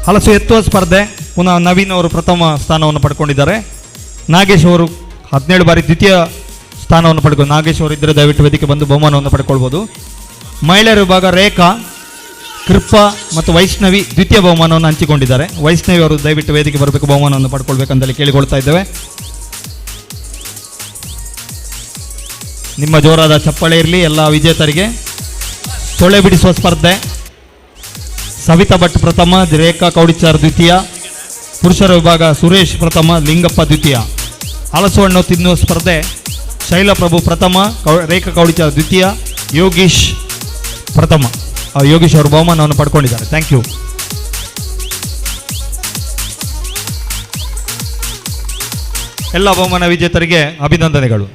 ಹಲಸು ಎತ್ತುವ ಸ್ಪರ್ಧೆ ಪುನಃ ನವೀನ್ ಅವರು ಪ್ರಥಮ ಸ್ಥಾನವನ್ನು ಪಡ್ಕೊಂಡಿದ್ದಾರೆ. ನಾಗೇಶ್ ಅವರು 17 ಬಾರಿ ದ್ವಿತೀಯ ಸ್ಥಾನವನ್ನು ಪಡ್ಕೊಂಡು, ನಾಗೇಶ್ ಅವರು ಇದ್ದರೆ ದಯವಿಟ್ಟು ವೇದಿಕೆ ಬಂದು ಬಹುಮಾನವನ್ನು ಪಡ್ಕೊಳ್ಬೋದು. ಮಹಿಳೆಯರ ವಿಭಾಗ ರೇಖಾ, ಕೃಪಾ ಮತ್ತು ವೈಷ್ಣವಿ ದ್ವಿತೀಯ ಬಹುಮಾನವನ್ನು ಹಂಚಿಕೊಂಡಿದ್ದಾರೆ. ವೈಷ್ಣವಿ ಅವರು ದಯವಿಟ್ಟು ವೇದಿಕೆ ಬರಬೇಕು, ಬಹುಮಾನವನ್ನು ಪಡ್ಕೊಳ್ಬೇಕಂತಲೇ ಕೇಳಿಕೊಳ್ತಾ ಇದ್ದೇವೆ. ನಿಮ್ಮ ಜೋರಾದ ಚಪ್ಪಾಳೆ ಇರಲಿ ಎಲ್ಲ ವಿಜೇತರಿಗೆ. ಸೊಳ್ಳೆ ಬಿಡಿಸುವ ಸ್ಪರ್ಧೆ ಸವಿತಾ ಭಟ್ ಪ್ರಥಮ, ರೇಖಾ ಕೌಡಿಚಾರ್ ದ್ವಿತೀಯ. ಪುರುಷರ ವಿಭಾಗ ಸುರೇಶ್ ಪ್ರಥಮ, ಲಿಂಗಪ್ಪ ದ್ವಿತೀಯ. ಹಲಸು ಹಣ್ಣು ತಿನ್ನುವ ಸ್ಪರ್ಧೆ ಶೈಲಪ್ರಭು ಪ್ರಥಮ, ರೇಖಾ ಕೌಡಿಚಾರ್ ದ್ವಿತೀಯ, ಯೋಗೀಶ್ ಪ್ರಥಮ. ಯೋಗೀಶ್ ಅವರು ಬಹುಮಾನವನ್ನು ಪಡ್ಕೊಂಡಿದ್ದಾರೆ. Thank you. ಎಲ್ಲ ಬಹುಮಾನ ವಿಜೇತರಿಗೆ ಅಭಿನಂದನೆಗಳು.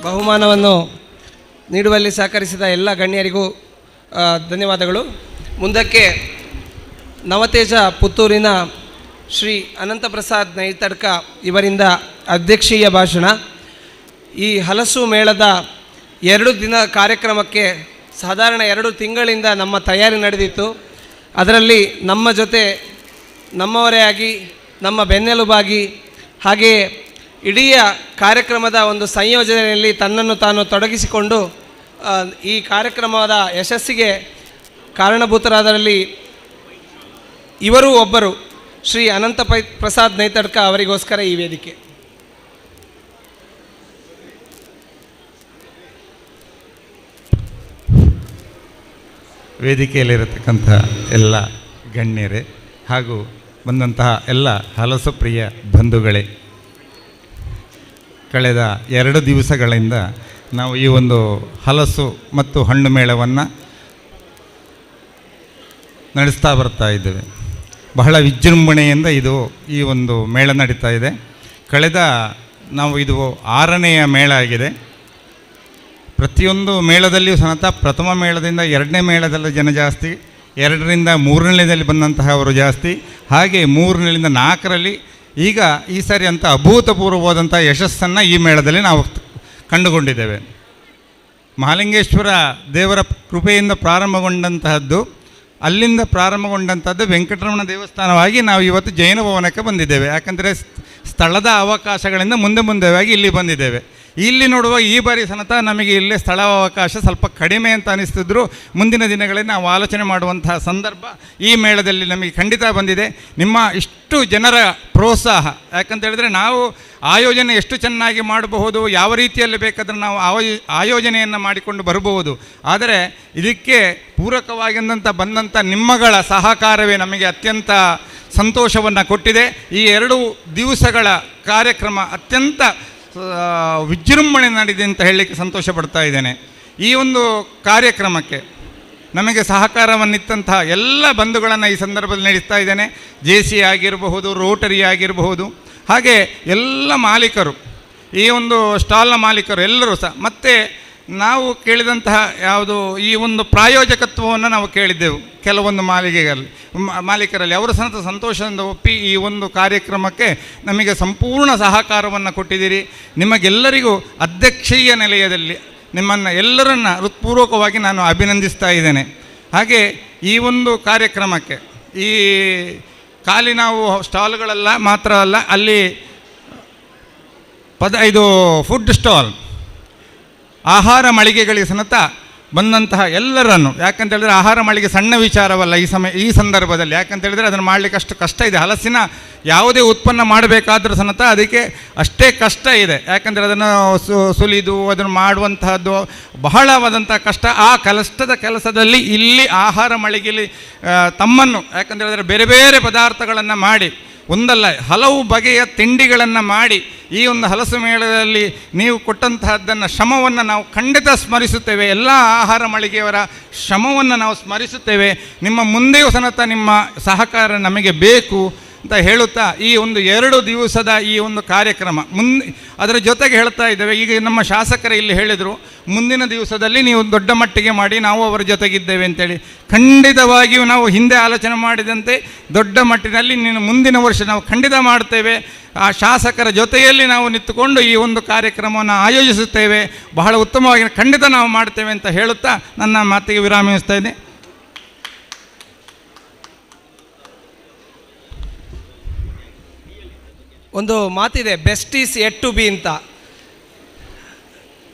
ಬಹುಮಾನವನ್ನು ನೀಡುವಲ್ಲಿ ಸಹಕರಿಸಿದ ಎಲ್ಲ ಗಣ್ಯರಿಗೂ ಧನ್ಯವಾದಗಳು. ಮುಂದಕ್ಕೆ ನವತೇಜ ಪುತ್ತೂರಿನ ಶ್ರೀ ಅನಂತಪ್ರಸಾದ್ ನೈತಡ್ಕ ಇವರಿಂದ ಅಧ್ಯಕ್ಷೀಯ ಭಾಷಣ. ಈ ಹಲಸು ಮೇಳದ 2 ದಿನ ಕಾರ್ಯಕ್ರಮಕ್ಕೆ ಸಾಧಾರಣ 2 ತಿಂಗಳಿಂದ ನಮ್ಮ ತಯಾರಿ ನಡೆದಿತ್ತು. ಅದರಲ್ಲಿ ನಮ್ಮ ಜೊತೆ ನಮ್ಮವರೇ ಆಗಿ, ನಮ್ಮ ಬೆನ್ನೆಲುಬಾಗಿ, ಹಾಗೆಯೇ ಇಡೀ ಕಾರ್ಯಕ್ರಮದ ಒಂದು ಸಂಯೋಜನೆಯಲ್ಲಿ ತನ್ನನ್ನು ತಾನು ತೊಡಗಿಸಿಕೊಂಡು ಈ ಕಾರ್ಯಕ್ರಮದ ಯಶಸ್ಸಿಗೆ ಕಾರಣಭೂತರಾದರಲ್ಲಿ ಇವರೂ ಒಬ್ಬರು. ಶ್ರೀ ಪ್ರಸಾದ್ ನೈತಡ್ಕ ಅವರಿಗೋಸ್ಕರ ಈ ವೇದಿಕೆ. ವೇದಿಕೆಯಲ್ಲಿರತಕ್ಕಂಥ ಎಲ್ಲ ಗಣ್ಯರೇ ಹಾಗೂ ಬಂದಂತಹ ಎಲ್ಲ ಹಲಸು ಪ್ರಿಯ ಬಂಧುಗಳೇ, ಕಳೆದ 2 ದಿವಸಗಳಿಂದ ನಾವು ಈ ಒಂದು ಹಲಸು ಮತ್ತು ಹಣ್ಣು ಮೇಳವನ್ನು ನಡೆಸ್ತಾ ಬರ್ತಾ ಇದ್ದೇವೆ. ಬಹಳ ವಿಜೃಂಭಣೆಯಿಂದ ಈ ಒಂದು ಮೇಳ ನಡೀತಾ ಇದೆ. ಇದು 6ನೆಯ ಮೇಳ ಆಗಿದೆ. ಪ್ರತಿಯೊಂದು ಮೇಳದಲ್ಲಿಯೂ ಸಹಿತ ಪ್ರಥಮ ಮೇಳದಿಂದ 2ನೇ ಮೇಳದಲ್ಲಿ ಜನ ಜಾಸ್ತಿ, 2ರಿಂದ 3ನೇದಲ್ಲಿ ಬಂದಂತಹವರು ಜಾಸ್ತಿ, ಹಾಗೆ 3ನೇದಿಂದ 4ರಲ್ಲಿ ಈಗ ಈ ಸಾರಿ ಅಂತ ಅಭೂತಪೂರ್ವವಾದಂಥ ಯಶಸ್ಸನ್ನು ಈ ಮೇಳದಲ್ಲಿ ನಾವು ಕಂಡುಕೊಂಡಿದ್ದೇವೆ. ಮಹಾಲಿಂಗೇಶ್ವರ ದೇವರ ಕೃಪೆಯಿಂದ ಪ್ರಾರಂಭಗೊಂಡಂತಹದ್ದು, ಅಲ್ಲಿಂದ ಪ್ರಾರಂಭಗೊಂಡಂಥದ್ದು ವೆಂಕಟರಮಣ ದೇವಸ್ಥಾನವಾಗಿ ನಾವು ಇವತ್ತು ಜೈನ ಭವನಕ್ಕೆ ಬಂದಿದ್ದೇವೆ. ಯಾಕಂದರೆ ಸ್ಥಳದ ಅವಕಾಶಗಳಿಂದ ಮುಂದೆವಾಗಿ ಇಲ್ಲಿ ಬಂದಿದ್ದೇವೆ. ಇಲ್ಲಿ ನೋಡುವ ಈ ಬಾರಿ ಸನತ ನಮಗೆ ಇಲ್ಲೇ ಸ್ಥಳ ಅವಕಾಶ ಸ್ವಲ್ಪ ಕಡಿಮೆ ಅಂತ ಅನಿಸ್ತಿದ್ರು. ಮುಂದಿನ ದಿನಗಳಲ್ಲಿ ನಾವು ಆಲೋಚನೆ ಮಾಡುವಂತಹ ಸಂದರ್ಭ ಈ ಮೇಳದಲ್ಲಿ ನಮಗೆ ಖಂಡಿತ ಬಂದಿದೆ. ನಿಮ್ಮ ಇಷ್ಟು ಜನರ ಪ್ರೋತ್ಸಾಹ, ಯಾಕಂತ ಹೇಳಿದ್ರೆ ನಾವು ಆಯೋಜನೆ ಎಷ್ಟು ಚೆನ್ನಾಗಿ ಮಾಡಬಹುದು, ಯಾವ ರೀತಿಯಲ್ಲಿ ಬೇಕಾದರೆ ನಾವು ಆಯೋಜನೆಯನ್ನು ಮಾಡಿಕೊಂಡು ಬರಬಹುದು. ಆದರೆ ಇದಕ್ಕೆ ಪೂರಕವಾಗಿದ್ದಂಥ ಬಂದಂಥ ನಿಮ್ಮಗಳ ಸಹಕಾರವೇ ನಮಗೆ ಅತ್ಯಂತ ಸಂತೋಷವನ್ನು ಕೊಟ್ಟಿದೆ. ಈ 2 ದಿವಸಗಳ ಕಾರ್ಯಕ್ರಮ ಅತ್ಯಂತ ವಿಜೃಂಭಣೆ ನಡೆದಿದೆ ಅಂತ ಹೇಳಲಿಕ್ಕೆ ಸಂತೋಷ ಪಡ್ತಾ ಇದ್ದೇನೆ. ಈ ಒಂದು ಕಾರ್ಯಕ್ರಮಕ್ಕೆ ನಮಗೆ ಸಹಕಾರವನ್ನಿತ್ತಂತಹ ಎಲ್ಲ ಬಂಧುಗಳನ್ನು ಈ ಸಂದರ್ಭದಲ್ಲಿ ನಡೆಸ್ತಾ ಇದ್ದೇನೆ. JC ಆಗಿರಬಹುದು, ರೋಟರಿ ಆಗಿರಬಹುದು, ಹಾಗೆ ಎಲ್ಲ ಮಾಲೀಕರು, ಈ ಒಂದು ಸ್ಟಾಲ್ನ ಮಾಲೀಕರು ಎಲ್ಲರೂ ಸಹ. ಮತ್ತು ನಾವು ಕೇಳಿದಂತಹ ಈ ಒಂದು ಪ್ರಾಯೋಜಕತ್ವವನ್ನು ನಾವು ಕೇಳಿದ್ದೆವು ಕೆಲವೊಂದು ಮಾಲೀಕರಲ್ಲಿ ಅವರು ಸಹ ಸಂತೋಷದಿಂದ ಒಪ್ಪಿ ಈ ಒಂದು ಕಾರ್ಯಕ್ರಮಕ್ಕೆ ನಮಗೆ ಸಂಪೂರ್ಣ ಸಹಕಾರವನ್ನು ಕೊಟ್ಟಿದ್ದೀರಿ. ನಿಮಗೆಲ್ಲರಿಗೂ ಅಧ್ಯಕ್ಷೀಯ ನೆಲೆಯದಲ್ಲಿ ನಿಮ್ಮನ್ನು ಎಲ್ಲರನ್ನ ಹೃತ್ಪೂರ್ವಕವಾಗಿ ನಾನು ಅಭಿನಂದಿಸ್ತಾ ಇದ್ದೇನೆ. ಹಾಗೆ ಈ ಒಂದು ಕಾರ್ಯಕ್ರಮಕ್ಕೆ ಈ ಖಾಲಿ ನಾವು ಸ್ಟಾಲ್ಗಳೆಲ್ಲ ಮಾತ್ರ ಅಲ್ಲ, ಅಲ್ಲಿ ಇದು ಫುಡ್ ಸ್ಟಾಲ್ ಆಹಾರ ಮಳಿಗೆಗಳಿಗೆ ಸಮೇತ ಬಂದಂತಹ ಎಲ್ಲರನ್ನು, ಯಾಕಂತೇಳಿದರೆ ಆಹಾರ ಮಳಿಗೆ ಸಣ್ಣ ವಿಚಾರವಲ್ಲ ಈ ಸಂದರ್ಭದಲ್ಲಿ. ಯಾಕಂತೇಳಿದರೆ ಅದನ್ನು ಮಾಡಲಿಕ್ಕೆ ಅಷ್ಟು ಕಷ್ಟ ಇದೆ. ಹಲಸಿನ ಯಾವುದೇ ಉತ್ಪನ್ನ ಮಾಡಬೇಕಾದ್ರೂ ಸಮೇತ ಅದಕ್ಕೆ ಅಷ್ಟೇ ಕಷ್ಟ ಇದೆ. ಯಾಕಂದರೆ ಅದನ್ನು ಸುಲಿದು ಅದನ್ನು ಮಾಡುವಂತಹದ್ದು ಬಹಳವಾದಂಥ ಕಷ್ಟ. ಆ ಕಷ್ಟದ ಕೆಲಸದಲ್ಲಿ ಇಲ್ಲಿ ಆಹಾರ ಮಳಿಗೆಯಲ್ಲಿ ತಮ್ಮನ್ನು, ಯಾಕಂತೇಳಿದರೆ ಬೇರೆ ಬೇರೆ ಪದಾರ್ಥಗಳನ್ನು ಮಾಡಿ ಒಂದಲ್ಲ ಹಲವು ಬಗೆಯ ತಿಂಡಿಗಳನ್ನು ಮಾಡಿ ಈ ಒಂದು ಹಲಸು ಮೇಳದಲ್ಲಿ ನೀವು ಕೊಟ್ಟಂತಹದ್ದನ್ನು ಶ್ರಮವನ್ನು ನಾವು ಖಂಡಿತ ಸ್ಮರಿಸುತ್ತೇವೆ. ಎಲ್ಲ ಆಹಾರ ಮಳಿಗೆಯವರ ಶ್ರಮವನ್ನು ನಾವು ಸ್ಮರಿಸುತ್ತೇವೆ. ನಿಮ್ಮ ಮುಂದೆಯೂ ಸಮೇತ ನಿಮ್ಮ ಸಹಕಾರ ನಮಗೆ ಬೇಕು ಅಂತ ಹೇಳುತ್ತಾ ಈ ಒಂದು 2 ದಿವಸದ ಈ ಒಂದು ಕಾರ್ಯಕ್ರಮ ಅದರ ಜೊತೆಗೆ ಹೇಳ್ತಾ ಇದ್ದೇವೆ. ಈಗ ನಮ್ಮ ಶಾಸಕರು ಇಲ್ಲಿ ಹೇಳಿದರು, ಮುಂದಿನ ದಿವಸದಲ್ಲಿ ನೀವು ದೊಡ್ಡ ಮಟ್ಟಿಗೆ ಮಾಡಿ ನಾವು ಅವರ ಜೊತೆಗಿದ್ದೇವೆ ಅಂತೇಳಿ. ಖಂಡಿತವಾಗಿಯೂ ನಾವು ಹಿಂದೆ ಆಲೋಚನೆ ಮಾಡಿದಂತೆ ದೊಡ್ಡ ಮಟ್ಟಿನಲ್ಲಿ ಮುಂದಿನ ವರ್ಷ ನಾವು ಖಂಡಿತ ಮಾಡ್ತೇವೆ. ಆ ಶಾಸಕರ ಜೊತೆಯಲ್ಲಿ ನಾವು ನಿಂತುಕೊಂಡು ಈ ಒಂದು ಕಾರ್ಯಕ್ರಮವನ್ನು ಆಯೋಜಿಸುತ್ತೇವೆ. ಬಹಳ ಉತ್ತಮವಾಗಿ ಖಂಡಿತ ನಾವು ಮಾಡ್ತೇವೆ ಅಂತ ಹೇಳುತ್ತಾ ನನ್ನ ಮಾತಿಗೆ ವಿರಾಮಿಸ್ತಾ ಇದ್ದೇನೆ. ಒಂದು ಮಾತಿದೆ, best is yet to be ಅಂತ.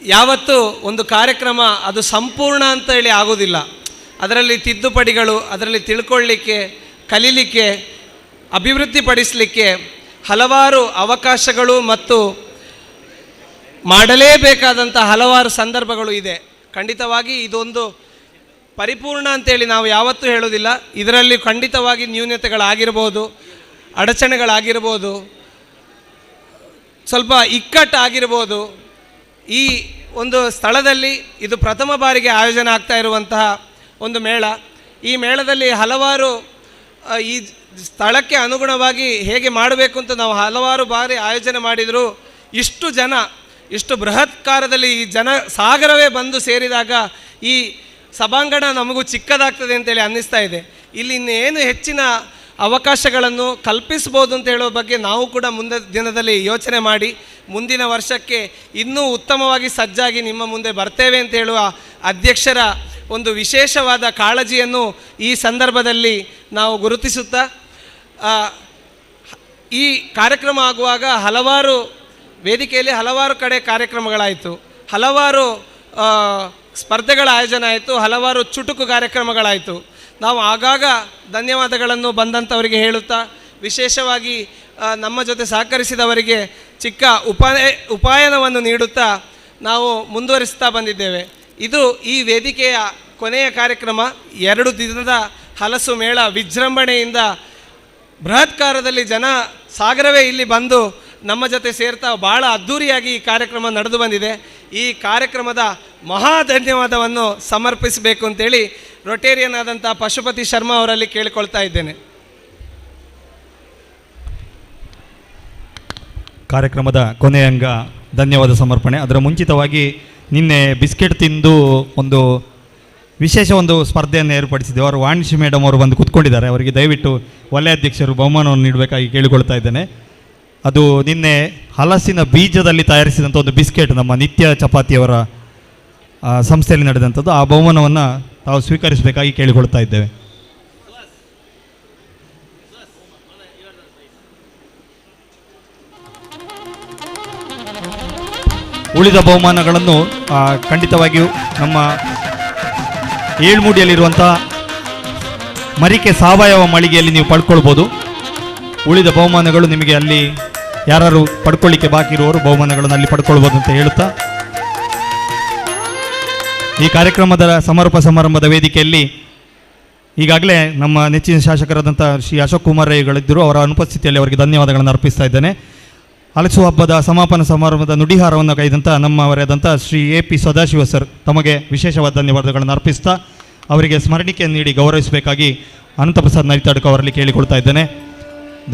ಯಾವತ್ತೂ ಒಂದು ಕಾರ್ಯಕ್ರಮ ಅದು ಸಂಪೂರ್ಣ ಅಂತ ಹೇಳಿ ಆಗೋದಿಲ್ಲ. ಅದರಲ್ಲಿ ತಿದ್ದುಪಡಿಗಳು, ಅದರಲ್ಲಿ ತಿಳ್ಕೊಳ್ಳಿಕ್ಕೆ, ಕಲೀಲಿಕ್ಕೆ, ಅಭಿವೃದ್ಧಿಪಡಿಸಲಿಕ್ಕೆ ಹಲವಾರು ಅವಕಾಶಗಳು ಮತ್ತು ಮಾಡಲೇಬೇಕಾದಂಥ ಹಲವಾರು ಸಂದರ್ಭಗಳು ಇದೆ. ಖಂಡಿತವಾಗಿ ಇದೊಂದು ಪರಿಪೂರ್ಣ ಅಂತೇಳಿ ನಾವು ಯಾವತ್ತೂ ಹೇಳೋದಿಲ್ಲ. ಇದರಲ್ಲಿ ಖಂಡಿತವಾಗಿ ನ್ಯೂನತೆಗಳಾಗಿರ್ಬೋದು, ಅಡಚಣೆಗಳಾಗಿರ್ಬೋದು, ಸ್ವಲ್ಪ ಇಕ್ಕಟ್ಟಾಗಿರ್ಬೋದು. ಈ ಒಂದು ಸ್ಥಳದಲ್ಲಿ ಇದು ಪ್ರಥಮ ಬಾರಿಗೆ ಆಯೋಜನೆ ಆಗ್ತಾ ಇರುವಂತಹ ಒಂದು ಮೇಳ. ಈ ಮೇಳದಲ್ಲಿ ಹಲವಾರು ಈ ಸ್ಥಳಕ್ಕೆ ಅನುಗುಣವಾಗಿ ಹೇಗೆ ಮಾಡಬೇಕು ಅಂತ ನಾವು ಹಲವಾರು ಬಾರಿ ಆಯೋಜನೆ ಮಾಡಿದರೂ ಇಷ್ಟು ಬೃಹತ್ಕಾರದಲ್ಲಿ ಈ ಜನ ಸಾಗರವೇ ಬಂದು ಸೇರಿದಾಗ ಈ ಸಭಾಂಗಣ ನಮಗೂ ಚಿಕ್ಕದಾಗ್ತದೆ ಅಂತೇಳಿ ಅನ್ನಿಸ್ತಾ ಇದೆ. ಇಲ್ಲಿ ಇನ್ನೇನು ಹೆಚ್ಚಿನ ಅವಕಾಶಗಳನ್ನು ಕಲ್ಪಿಸ್ಬೋದು ಅಂತ ಹೇಳೋ ಬಗ್ಗೆ ನಾವು ಕೂಡ ಮುಂದೆ ದಿನದಲ್ಲಿ ಯೋಚನೆ ಮಾಡಿ ಮುಂದಿನ ವರ್ಷಕ್ಕೆ ಇನ್ನೂ ಉತ್ತಮವಾಗಿ ಸಜ್ಜಾಗಿ ನಿಮ್ಮ ಮುಂದೆ ಬರ್ತೇವೆ ಅಂತ ಹೇಳುವ ಅಧ್ಯಕ್ಷರ ಒಂದು ವಿಶೇಷವಾದ ಕಾಳಜಿಯನ್ನು ಈ ಸಂದರ್ಭದಲ್ಲಿ ನಾವು ಗುರುತಿಸುತ್ತಾ, ಈ ಕಾರ್ಯಕ್ರಮ ಆಗುವಾಗ ಹಲವಾರು ವೇದಿಕೆಯಲ್ಲಿ ಹಲವಾರು ಕಡೆ ಕಾರ್ಯಕ್ರಮಗಳಾಯಿತು, ಹಲವಾರು ಸ್ಪರ್ಧೆಗಳ ಆಯೋಜನೆ ಆಯಿತು, ಹಲವಾರು ಚುಟುಕು ಕಾರ್ಯಕ್ರಮಗಳಾಯಿತು. ನಾವು ಆಗಾಗ ಧನ್ಯವಾದಗಳನ್ನು ಬಂದಂಥವರಿಗೆ ಹೇಳುತ್ತಾ, ವಿಶೇಷವಾಗಿ ನಮ್ಮ ಜೊತೆ ಸಹಕರಿಸಿದವರಿಗೆ ಚಿಕ್ಕ ಉಪಾಯನವನ್ನು ನೀಡುತ್ತಾ ನಾವು ಮುಂದುವರಿಸ್ತಾ ಬಂದಿದ್ದೇವೆ. ಇದು ಈ ವೇದಿಕೆಯ ಕೊನೆಯ ಕಾರ್ಯಕ್ರಮ. 2 ದಿನದ ಹಲಸು ಮೇಳ ವಿಜೃಂಭಣೆಯಿಂದ ಬೃಹತ್ಕಾರದಲ್ಲಿ ಜನ ಸಾಗರವೇ ಇಲ್ಲಿ ಬಂದು ನಮ್ಮ ಜೊತೆ ಸೇರ್ತಾ ಭಾಳ ಅದ್ಧೂರಿಯಾಗಿ ಈ ಕಾರ್ಯಕ್ರಮ ನಡೆದು ಬಂದಿದೆ. ಈ ಕಾರ್ಯಕ್ರಮದ ಮಹಾ ಧನ್ಯವಾದವನ್ನು ಸಮರ್ಪಿಸಬೇಕು ಅಂತೇಳಿ ರೊಟೇರಿಯನ್ ಆದಂಥ ಪಶುಪತಿ ಶರ್ಮಾ ಅವರಲ್ಲಿ ಕೇಳಿಕೊಳ್ತಾ ಇದ್ದೇನೆ. ಕಾರ್ಯಕ್ರಮದ ಕೊನೆಯ ಅಂಗ ಧನ್ಯವಾದ ಸಮರ್ಪಣೆ. ಅದರ ಮುಂಚಿತವಾಗಿ ನಿನ್ನೆ ಬಿಸ್ಕೆಟ್ ತಿಂದು ಒಂದು ವಿಶೇಷ ಒಂದು ಸ್ಪರ್ಧೆಯನ್ನು ಏರ್ಪಡಿಸಿದ್ದೇವೆ. ಅವರು ವಾಣಿಶ್ಯ ಮೇಡಮ್ ಅವರು ಬಂದು ಕೂತ್ಕೊಂಡಿದ್ದಾರೆ. ಅವರಿಗೆ ದಯವಿಟ್ಟು ವಲಯ ಅಧ್ಯಕ್ಷರು ಬಹುಮಾನವನ್ನು ನೀಡಬೇಕಾಗಿ ಕೇಳಿಕೊಳ್ತಾ ಇದ್ದೇನೆ. ಅದು ನಿನ್ನೆ ಹಲಸಿನ ಬೀಜದಲ್ಲಿ ತಯಾರಿಸಿದಂಥ ಒಂದು ಬಿಸ್ಕೆಟ್ ನಮ್ಮ ನಿತ್ಯ ಚಪಾತಿಯವರ ಸಂಸ್ಥೆಯಲ್ಲಿ ನಡೆದಂಥದ್ದು. ಆ ಬಹುಮಾನವನ್ನು ತಾವು ಸ್ವೀಕರಿಸಬೇಕಾಗಿ ಕೇಳಿಕೊಳ್ತಾ ಇದ್ದೇವೆ. ಉಳಿದ ಬಹುಮಾನಗಳನ್ನು ಖಂಡಿತವಾಗಿಯೂ ನಮ್ಮ ಏಳ್ಮೂಡಿಯಲ್ಲಿರುವಂಥ ಮರಿಕೆ ಸಾವಯವ ಮಳಿಗೆಯಲ್ಲಿ ನೀವು ಪಡ್ಕೊಳ್ಬೋದು. ಉಳಿದ ಬಹುಮಾನಗಳು ನಿಮಗೆ ಅಲ್ಲಿ ಯಾರು ಪಡ್ಕೊಳ್ಳಿಕ್ಕೆ ಬಾಕಿ ಇರುವವರು ಬಹುಮಾನಗಳನ್ನು ಅಲ್ಲಿ ಪಡ್ಕೊಳ್ಬೋದು ಅಂತ ಹೇಳುತ್ತಾ, ಈ ಕಾರ್ಯಕ್ರಮದ ಸಮಾರಂಭದ ವೇದಿಕೆಯಲ್ಲಿ ಈಗಾಗಲೇ ನಮ್ಮ ನೆಚ್ಚಿನ ಶಾಸಕರಾದಂಥ ಶ್ರೀ ಅಶೋಕ್ ಕುಮಾರ್ ರೈಗಳಿದ್ದರು. ಅವರ ಅನುಪಸ್ಥಿತಿಯಲ್ಲಿ ಅವರಿಗೆ ಧನ್ಯವಾದಗಳನ್ನು ಅರ್ಪಿಸ್ತಾ ಇದ್ದೇನೆ. ಹಲಸು ಹಬ್ಬದ ಸಮಾಪನ ಸಮಾರಂಭದ ನುಡಿಹಾರವನ್ನು ಕೈದಂಥ ನಮ್ಮವರಾದಂಥ ಶ್ರೀ AP ಸದಾಶಿವ ಸರ್ ತಮಗೆ ವಿಶೇಷವಾದ ಧನ್ಯವಾದಗಳನ್ನು ಅರ್ಪಿಸ್ತಾ ಅವರಿಗೆ ಸ್ಮರಣಿಕೆಯನ್ನು ನೀಡಿ ಗೌರವಿಸಬೇಕಾಗಿ ಅನಂತಪ್ರಸಾದ್ ನರಿತಾಡ್ಕ ಅವರಲ್ಲಿ ಕೇಳಿಕೊಳ್ತಾ ಇದ್ದೇನೆ.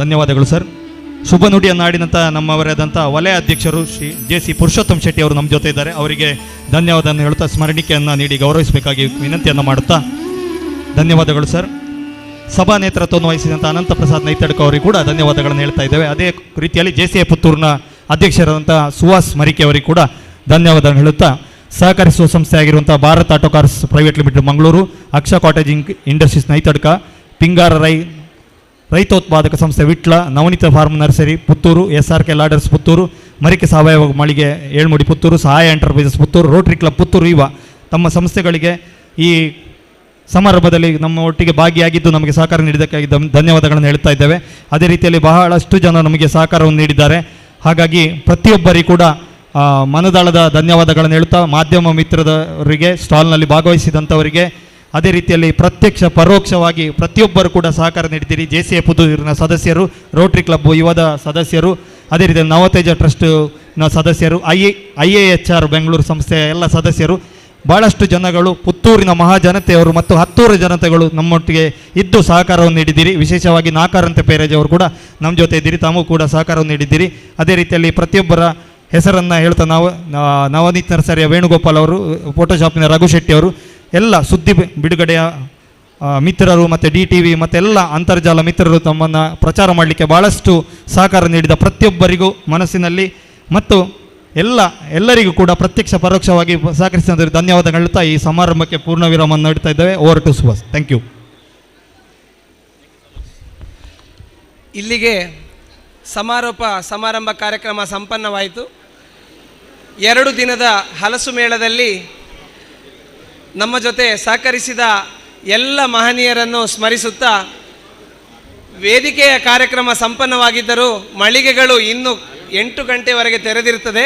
ಧನ್ಯವಾದಗಳು ಸರ್. ಶುಭ ನುಡಿಯನ್ನಾಡಿದಂಥ ನಮ್ಮವರಾದಂಥ ವಲಯ ಅಧ್ಯಕ್ಷರು ಶ್ರೀ JC ಪುರುಷೋತ್ತಮ್ ಶೆಟ್ಟಿ ಅವರು ನಮ್ಮ ಜೊತೆ ಇದ್ದಾರೆ. ಅವರಿಗೆ ಧನ್ಯವಾದವನ್ನು ಹೇಳುತ್ತಾ ಸ್ಮರಣಿಕೆಯನ್ನು ನೀಡಿ ಗೌರವಿಸಬೇಕಾಗಿ ವಿನಂತಿಯನ್ನು ಮಾಡುತ್ತಾ ಧನ್ಯವಾದಗಳು ಸರ್. ಸಭಾ ನೇತೃತ್ವವನ್ನು ವಹಿಸಿದಂಥ ಅನಂತ ಪ್ರಸಾದ್ ನೈತಡ್ಕ ಅವರಿಗೆ ಕೂಡ ಧನ್ಯವಾದಗಳನ್ನು ಹೇಳ್ತಾ ಇದ್ದೇವೆ. ಅದೇ ರೀತಿಯಲ್ಲಿ JCI ಪುತ್ತೂರಿನ ಅಧ್ಯಕ್ಷರಾದಂಥ ಸುಹಾಸ್ ಮರಿಕೆ ಅವರಿಗೆ ಕೂಡ ಧನ್ಯವಾದಗಳನ್ನು ಹೇಳುತ್ತಾ, ಸಹಕರಿಸುವ ಸಂಸ್ಥೆಯಾಗಿರುವಂಥ Bharat auto cars private limited Mangaluru, Aksha cottage industries Naithadka, Pingara ರೈತೋತ್ಪಾದಕ ಸಂಸ್ಥೆ Vitla, Navaneetha farm nursery Puttur, SRK ladders Puttur, Marike ಸಾವಯವ ಮಳಿಗೆ Elmudi Puttur, Sahaya enterprises Puttur, rotary club Puttur ಇವ ತಮ್ಮ ಸಂಸ್ಥೆಗಳಿಗೆ ಈ ಸಮಾರಂಭದಲ್ಲಿ ನಮ್ಮ ಒಟ್ಟಿಗೆ ಭಾಗಿಯಾಗಿದ್ದು ನಮಗೆ ಸಹಕಾರ ನೀಡಿದ್ದಕ್ಕಾಗಿ ಧನ್ಯವಾದಗಳನ್ನು ಹೇಳ್ತಾ ಇದ್ದೇವೆ. ಅದೇ ರೀತಿಯಲ್ಲಿ ಬಹಳಷ್ಟು ಜನ ನಮಗೆ ಸಹಕಾರವನ್ನು ನೀಡಿದ್ದಾರೆ. ಹಾಗಾಗಿ ಪ್ರತಿಯೊಬ್ಬರಿಗೂ ಕೂಡ ಮನದಾಳದ ಧನ್ಯವಾದಗಳನ್ನು ಹೇಳುತ್ತಾ, ಮಾಧ್ಯಮ ಮಿತ್ರದವರಿಗೆ, ಸ್ಟಾಲ್ನಲ್ಲಿ ಭಾಗವಹಿಸಿದಂಥವರಿಗೆ, ಅದೇ ರೀತಿಯಲ್ಲಿ ಪ್ರತ್ಯಕ್ಷ ಪರೋಕ್ಷವಾಗಿ ಪ್ರತಿಯೊಬ್ಬರು ಕೂಡ ಸಹಕಾರ ನೀಡಿದ್ದೀರಿ. JCI ಪುತ್ತೂರಿನ ಸದಸ್ಯರು, ರೋಟರಿ ಕ್ಲಬ್ ಯುವದ ಸದಸ್ಯರು, ಅದೇ ರೀತಿಯಲ್ಲಿ ನವತೇಜ ಟ್ರಸ್ಟ್ನ ಸದಸ್ಯರು, IAHR ಬೆಂಗಳೂರು ಸಂಸ್ಥೆಯ ಎಲ್ಲ ಸದಸ್ಯರು, ಭಾಳಷ್ಟು ಜನಗಳು, ಪುತ್ತೂರಿನ ಮಹಾಜನತೆಯವರು ಮತ್ತು ಹತ್ತೂರು ಜನತೆಗಳು ನಮ್ಮೊಟ್ಟಿಗೆ ಇದ್ದು ಸಹಕಾರವನ್ನು ನೀಡಿದ್ದೀರಿ. ವಿಶೇಷವಾಗಿ ನಾಕಾರಂತೆ ಪೇರೇಜ್ ಅವರು ಕೂಡ ನಮ್ಮ ಜೊತೆ ಇದ್ದೀರಿ, ತಾವು ಕೂಡ ಸಹಕಾರವನ್ನು ನೀಡಿದ್ದೀರಿ. ಅದೇ ರೀತಿಯಲ್ಲಿ ಪ್ರತಿಯೊಬ್ಬರ ಹೆಸರನ್ನು ಹೇಳ್ತಾ ನವನೀತ್ ನರ್ಸರಿಯ ವೇಣುಗೋಪಾಲ್ ಅವರು, ಫೋಟೋಶಾಪಿನ ರಘು ಶೆಟ್ಟಿ ಅವರು, ಎಲ್ಲ ಸುದ್ದಿ ಬಿಡುಗಡೆಯ ಮಿತ್ರರು ಮತ್ತು DTV ಮತ್ತೆಲ್ಲ ಅಂತರ್ಜಾಲ ಮಿತ್ರರು ತಮ್ಮನ್ನು ಪ್ರಚಾರ ಮಾಡಲಿಕ್ಕೆ ಭಾಳಷ್ಟು ಸಹಕಾರ ನೀಡಿದ ಪ್ರತಿಯೊಬ್ಬರಿಗೂ ಮನಸ್ಸಿನಲ್ಲಿ ಮತ್ತು ಎಲ್ಲರಿಗೂ ಕೂಡ ಪ್ರತ್ಯಕ್ಷ ಪರೋಕ್ಷವಾಗಿ ಸಹಕರಿಸಿದ ಧನ್ಯವಾದಗಳು ಹೇಳುತ್ತಾ ಈ ಸಮಾರಂಭಕ್ಕೆ ಪೂರ್ಣ ವಿರಾಮವನ್ನು ನೀಡ್ತಾ ಇದ್ದೇವೆ. Over to Subhas. Thank you. ಇಲ್ಲಿಗೆ ಸಮಾರಂಭ ಕಾರ್ಯಕ್ರಮ ಸಂಪನ್ನವಾಯಿತು. 2 ದಿನದ ಹಲಸು ಮೇಳದಲ್ಲಿ ನಮ್ಮ ಜೊತೆ ಸಹಕರಿಸಿದ ಎಲ್ಲ ಮಹನೀಯರನ್ನು ಸ್ಮರಿಸುತ್ತಾ, ವೇದಿಕೆಯ ಕಾರ್ಯಕ್ರಮ ಸಂಪನ್ನವಾಗಿದ್ದರೂ ಮಳಿಗೆಗಳು ಇನ್ನೂ 8 ಗಂಟೆವರೆಗೆ ತೆರೆದಿರುತ್ತದೆ.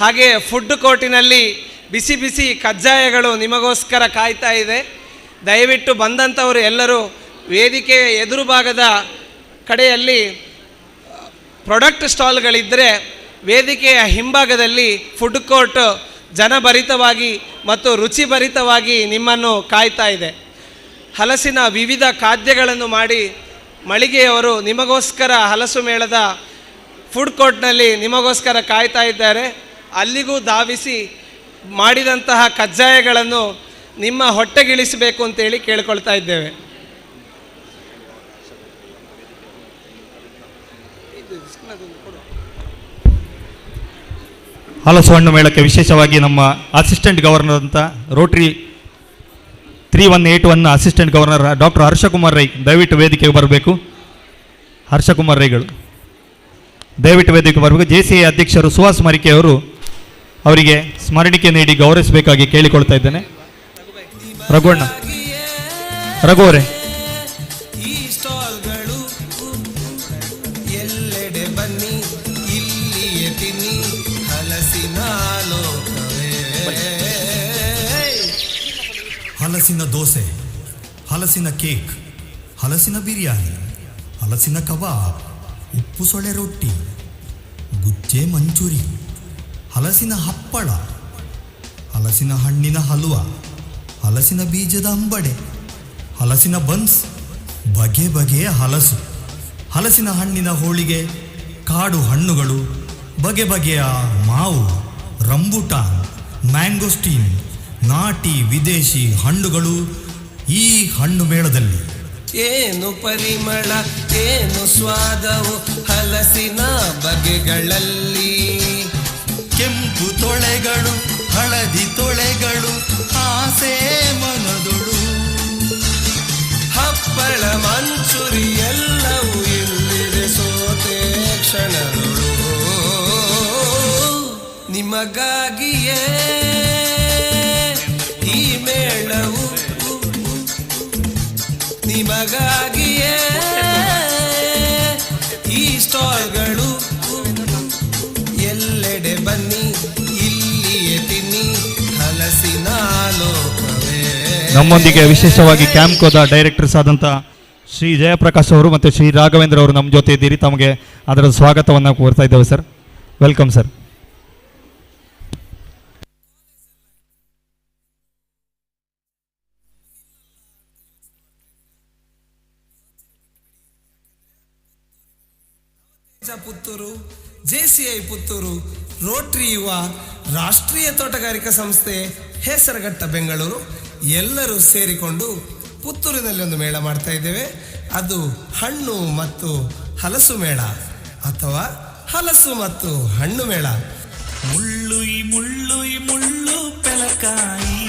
ಹಾಗೆ ಫುಡ್ ಕೋರ್ಟಿನಲ್ಲಿ ಬಿಸಿ ಬಿಸಿ ಕಜ್ಜಾಯಗಳು ನಿಮಗೋಸ್ಕರ ಕಾಯ್ತಾ ಇದೆ. ದಯವಿಟ್ಟು ಬಂದಂಥವರು ಎಲ್ಲರೂ ವೇದಿಕೆಯ ಎದುರು ಭಾಗದ ಕಡೆಯಲ್ಲಿ ಪ್ರಾಡಕ್ಟ್ ಸ್ಟಾಲ್ಗಳಿದ್ದರೆ, ವೇದಿಕೆಯ ಹಿಂಭಾಗದಲ್ಲಿ ಫುಡ್ ಕೋರ್ಟ್ ಜನಭರಿತವಾಗಿ ಮತ್ತು ರುಚಿಭರಿತವಾಗಿ ನಿಮ್ಮನ್ನು ಕಾಯ್ತಾ ಇದೆ. ಹಲಸಿನ ವಿವಿಧ ಖಾದ್ಯಗಳನ್ನು ಮಾಡಿ ಮಳಿಗೆಯವರು ನಿಮಗೋಸ್ಕರ ಹಲಸು ಮೇಳದ ಫುಡ್ ಕೋರ್ಟ್ನಲ್ಲಿ ನಿಮಗೋಸ್ಕರ ಕಾಯ್ತಾ ಇದ್ದಾರೆ. ಅಲ್ಲಿಗೂ ಧಾವಿಸಿ ಮಾಡಿದಂತಹ ಕಜ್ಜಾಯಗಳನ್ನು ನಿಮ್ಮ ಹೊಟ್ಟೆಗಿಳಿಸಬೇಕು ಅಂತೇಳಿ ಕೇಳಿಕೊಳ್ತಾ ಇದ್ದೇವೆ. ಹಲಸು ಹಣ್ಣು ಮೇಳಕ್ಕೆ ವಿಶೇಷವಾಗಿ ನಮ್ಮ ಅಸಿಸ್ಟೆಂಟ್ ಗವರ್ನರ್ ಅಂತ Rotary 3181 assistant governor doctor Harshakumar Rai ದಯವಿಟ್ಟು ವೇದಿಕೆಗೆ ಬರಬೇಕು. ಹರ್ಷಕುಮಾರ್ ರೈಗಳು ದಯವಿಟ್ಟು ವೇದಿಕೆಗೆ ಬರಬೇಕು. JCI ಅಧ್ಯಕ್ಷರು ಸುಹಾಸ್ ಮರಿಕೆ ಅವರು ಅವರಿಗೆ ಸ್ಮರಣಿಕೆ ನೀಡಿ ಗೌರವಿಸಬೇಕಾಗಿ ಕೇಳಿಕೊಳ್ತಾ ಇದ್ದೇನೆ. ರಘುವಣ್ಣ, ರಘು ಅವರೇ. ಹಲಸಿನ ದೋಸೆ, ಹಲಸಿನ ಕೇಕ್, ಹಲಸಿನ ಬಿರಿಯಾನಿ, ಹಲಸಿನ ಕಬಾಬ್, ಉಪ್ಪು ಸೊಳೆ ರೊಟ್ಟಿ, ಗುಜ್ಜೆ ಮಂಚೂರಿ, ಹಲಸಿನ ಹಪ್ಪಳ, ಹಲಸಿನ ಹಣ್ಣಿನ ಹಲುವ, ಹಲಸಿನ ಬೀಜದ ಅಂಬಡೆ, ಹಲಸಿನ ಬನ್ಸ್, ಬಗೆ ಬಗೆಯ ಹಲಸು, ಹಲಸಿನ ಹಣ್ಣಿನ ಹೋಳಿಗೆ, ಕಾಡು ಹಣ್ಣುಗಳು, ಬಗೆ ಬಗೆಯ ಮಾವು, ರಂಬುಟಾನ್, ಮ್ಯಾಂಗೋಸ್ಟೀನ್, ನಾಟಿ ವಿದೇಶಿ ಹಣ್ಣುಗಳು ಈ ಹಣ್ಣು ಮೇಳದಲ್ಲಿ. ಏನು ಪರಿಮಳ, ಏನು ಸ್ವಾದವು ಹಲಸಿನ ಬಗೆಗಳಲ್ಲಿ. ಕೆಂಪು ತೊಳೆಗಳು, ಹಳದಿ ತೊಳೆಗಳು, ಆಸೆ ಮನದೊಳು. ಹಪ್ಪಳ ಮಂಚೂರಿ ಎಲ್ಲವೂ ಇಲ್ಲಿದೆ ಸೋತೆ ಕ್ಷಣಗಳು. ನಿಮಗಾಗಿಯೇ ಈ ಮೇಳವು, ನಿಮಗಾಗಿಯೇ ಈ ಸ್ಟಾಲ್ಗಳು. ಎಲ್ಲೆಡೆ ಬನ್ನಿ, ಇಲ್ಲಿಯೇ ತಿನ್ನಿ ಹಲಸಿನ ಲೋಕವೇ. ನಮ್ಮೊಂದಿಗೆ ವಿಶೇಷವಾಗಿ ಕ್ಯಾಂಪ್ಕೋದ ಡೈರೆಕ್ಟರ್ಸ್ ಆದಂಥ ಶ್ರೀ ಜಯಪ್ರಕಾಶ್ ಅವರು ಮತ್ತು ಶ್ರೀ ರಾಘವೇಂದ್ರ ಅವರು ನಮ್ಮ ಜೊತೆ ಇದ್ದೀರಿ. ತಮಗೆ ಅದರ ಸ್ವಾಗತವನ್ನು ಕೋರ್ತಾ ಇದ್ದೇವೆ sir. Welcome sir. Puttur, JCI Puttur, Rotary ಯುವ, ರಾಷ್ಟ್ರೀಯ ತೋಟಗಾರಿಕಾ ಸಂಸ್ಥೆ ಹೆಸರಘಟ್ಟ ಬೆಂಗಳೂರು ಎಲ್ಲರೂ ಸೇರಿಕೊಂಡು ಪುತ್ತೂರಿನಲ್ಲಿ ಒಂದು ಮೇಳ ಮಾಡ್ತಾ ಇದ್ದೇವೆ. ಅದು ಹಣ್ಣು ಮತ್ತು ಹಲಸು ಮೇಳ ಅಥವಾ ಹಲಸು ಮತ್ತು ಹಣ್ಣು ಮೇಳ. ಮುಳ್ಳುಯಿ ಮುಳ್ಳುಯಿ ಮುಳ್ಳು ಪೆಲಕಾಯಿ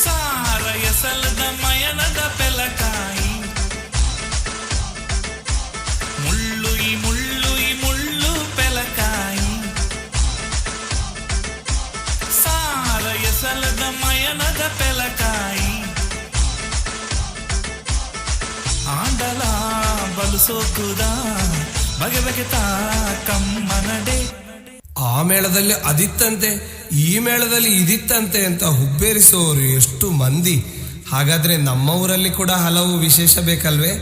ಸಾರ ಎಸಲದ ಮಯನದ ಪೆಲಕಾಯಿ. ಮುಳ್ಳುಯಿ ಮುಳ್ಳುಯಿ ಮುಳ್ಳು ಪೆಲಕಾಯಿ ಸಾರ ಎಸಲದ ಮಯನದ ಪೆಲಕಾಯಿ. ಆಂಡಲ ಬಲಸೋಕುದ ಬಗೆ ಬಗೆತ ಕಮ್ಮನಡೆ. ಆ ಮೇಳದಲ್ಲಿ ಅದಿತ್ತಂತೆ, ಈ ಮೇಳದಲ್ಲಿ ಇದಿತ್ತಂತೆ ಅಂತ ಹುಬ್ಬೇರಿಸುವವರು ಎಷ್ಟು ಮಂದಿ. ಹಾಗಾದ್ರೆ ನಮ್ಮ ಊರಲ್ಲಿ ಕೂಡ ಹಲವು ವಿಶೇಷ ಬೇಕಲ್ವೇ?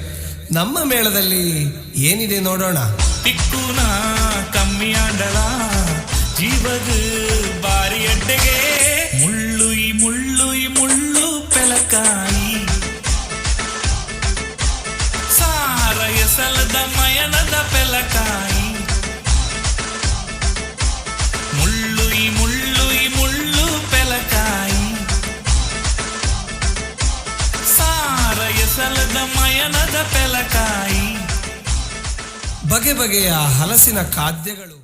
ನಮ್ಮ ಮೇಳದಲ್ಲಿ ಏನಿದೆ ನೋಡೋಣ. ತಿಕ್ಕುನ ಕಮ್ಮಿ ಆಂಡಲ ಜೀವಗ ಬಾರಿ ಅಡ್ಡೆಗೆ. ಮುಳ್ಳುಯಿ ಮುಳ್ಳುಯಿ ಮುಳ್ಳು ಪೆಲಕಾಯಿ ಸಾರ ಎಸಲದ ಮಯನದ ಪೆಲಕಾಯಿ. ಮುಳ್ಳುಯಿ ಮುಳ್ಳುಯಿ ಮುಳ್ಳು ಪೆಲಕಾಯಿ ಸಾರ ಎಸಲದ ಮಯನದ ಪೆಲಕಾಯಿ. ಬಗೆ ಬಗೆಯ ಹಲಸಿನ ಖಾದ್ಯಗಳು.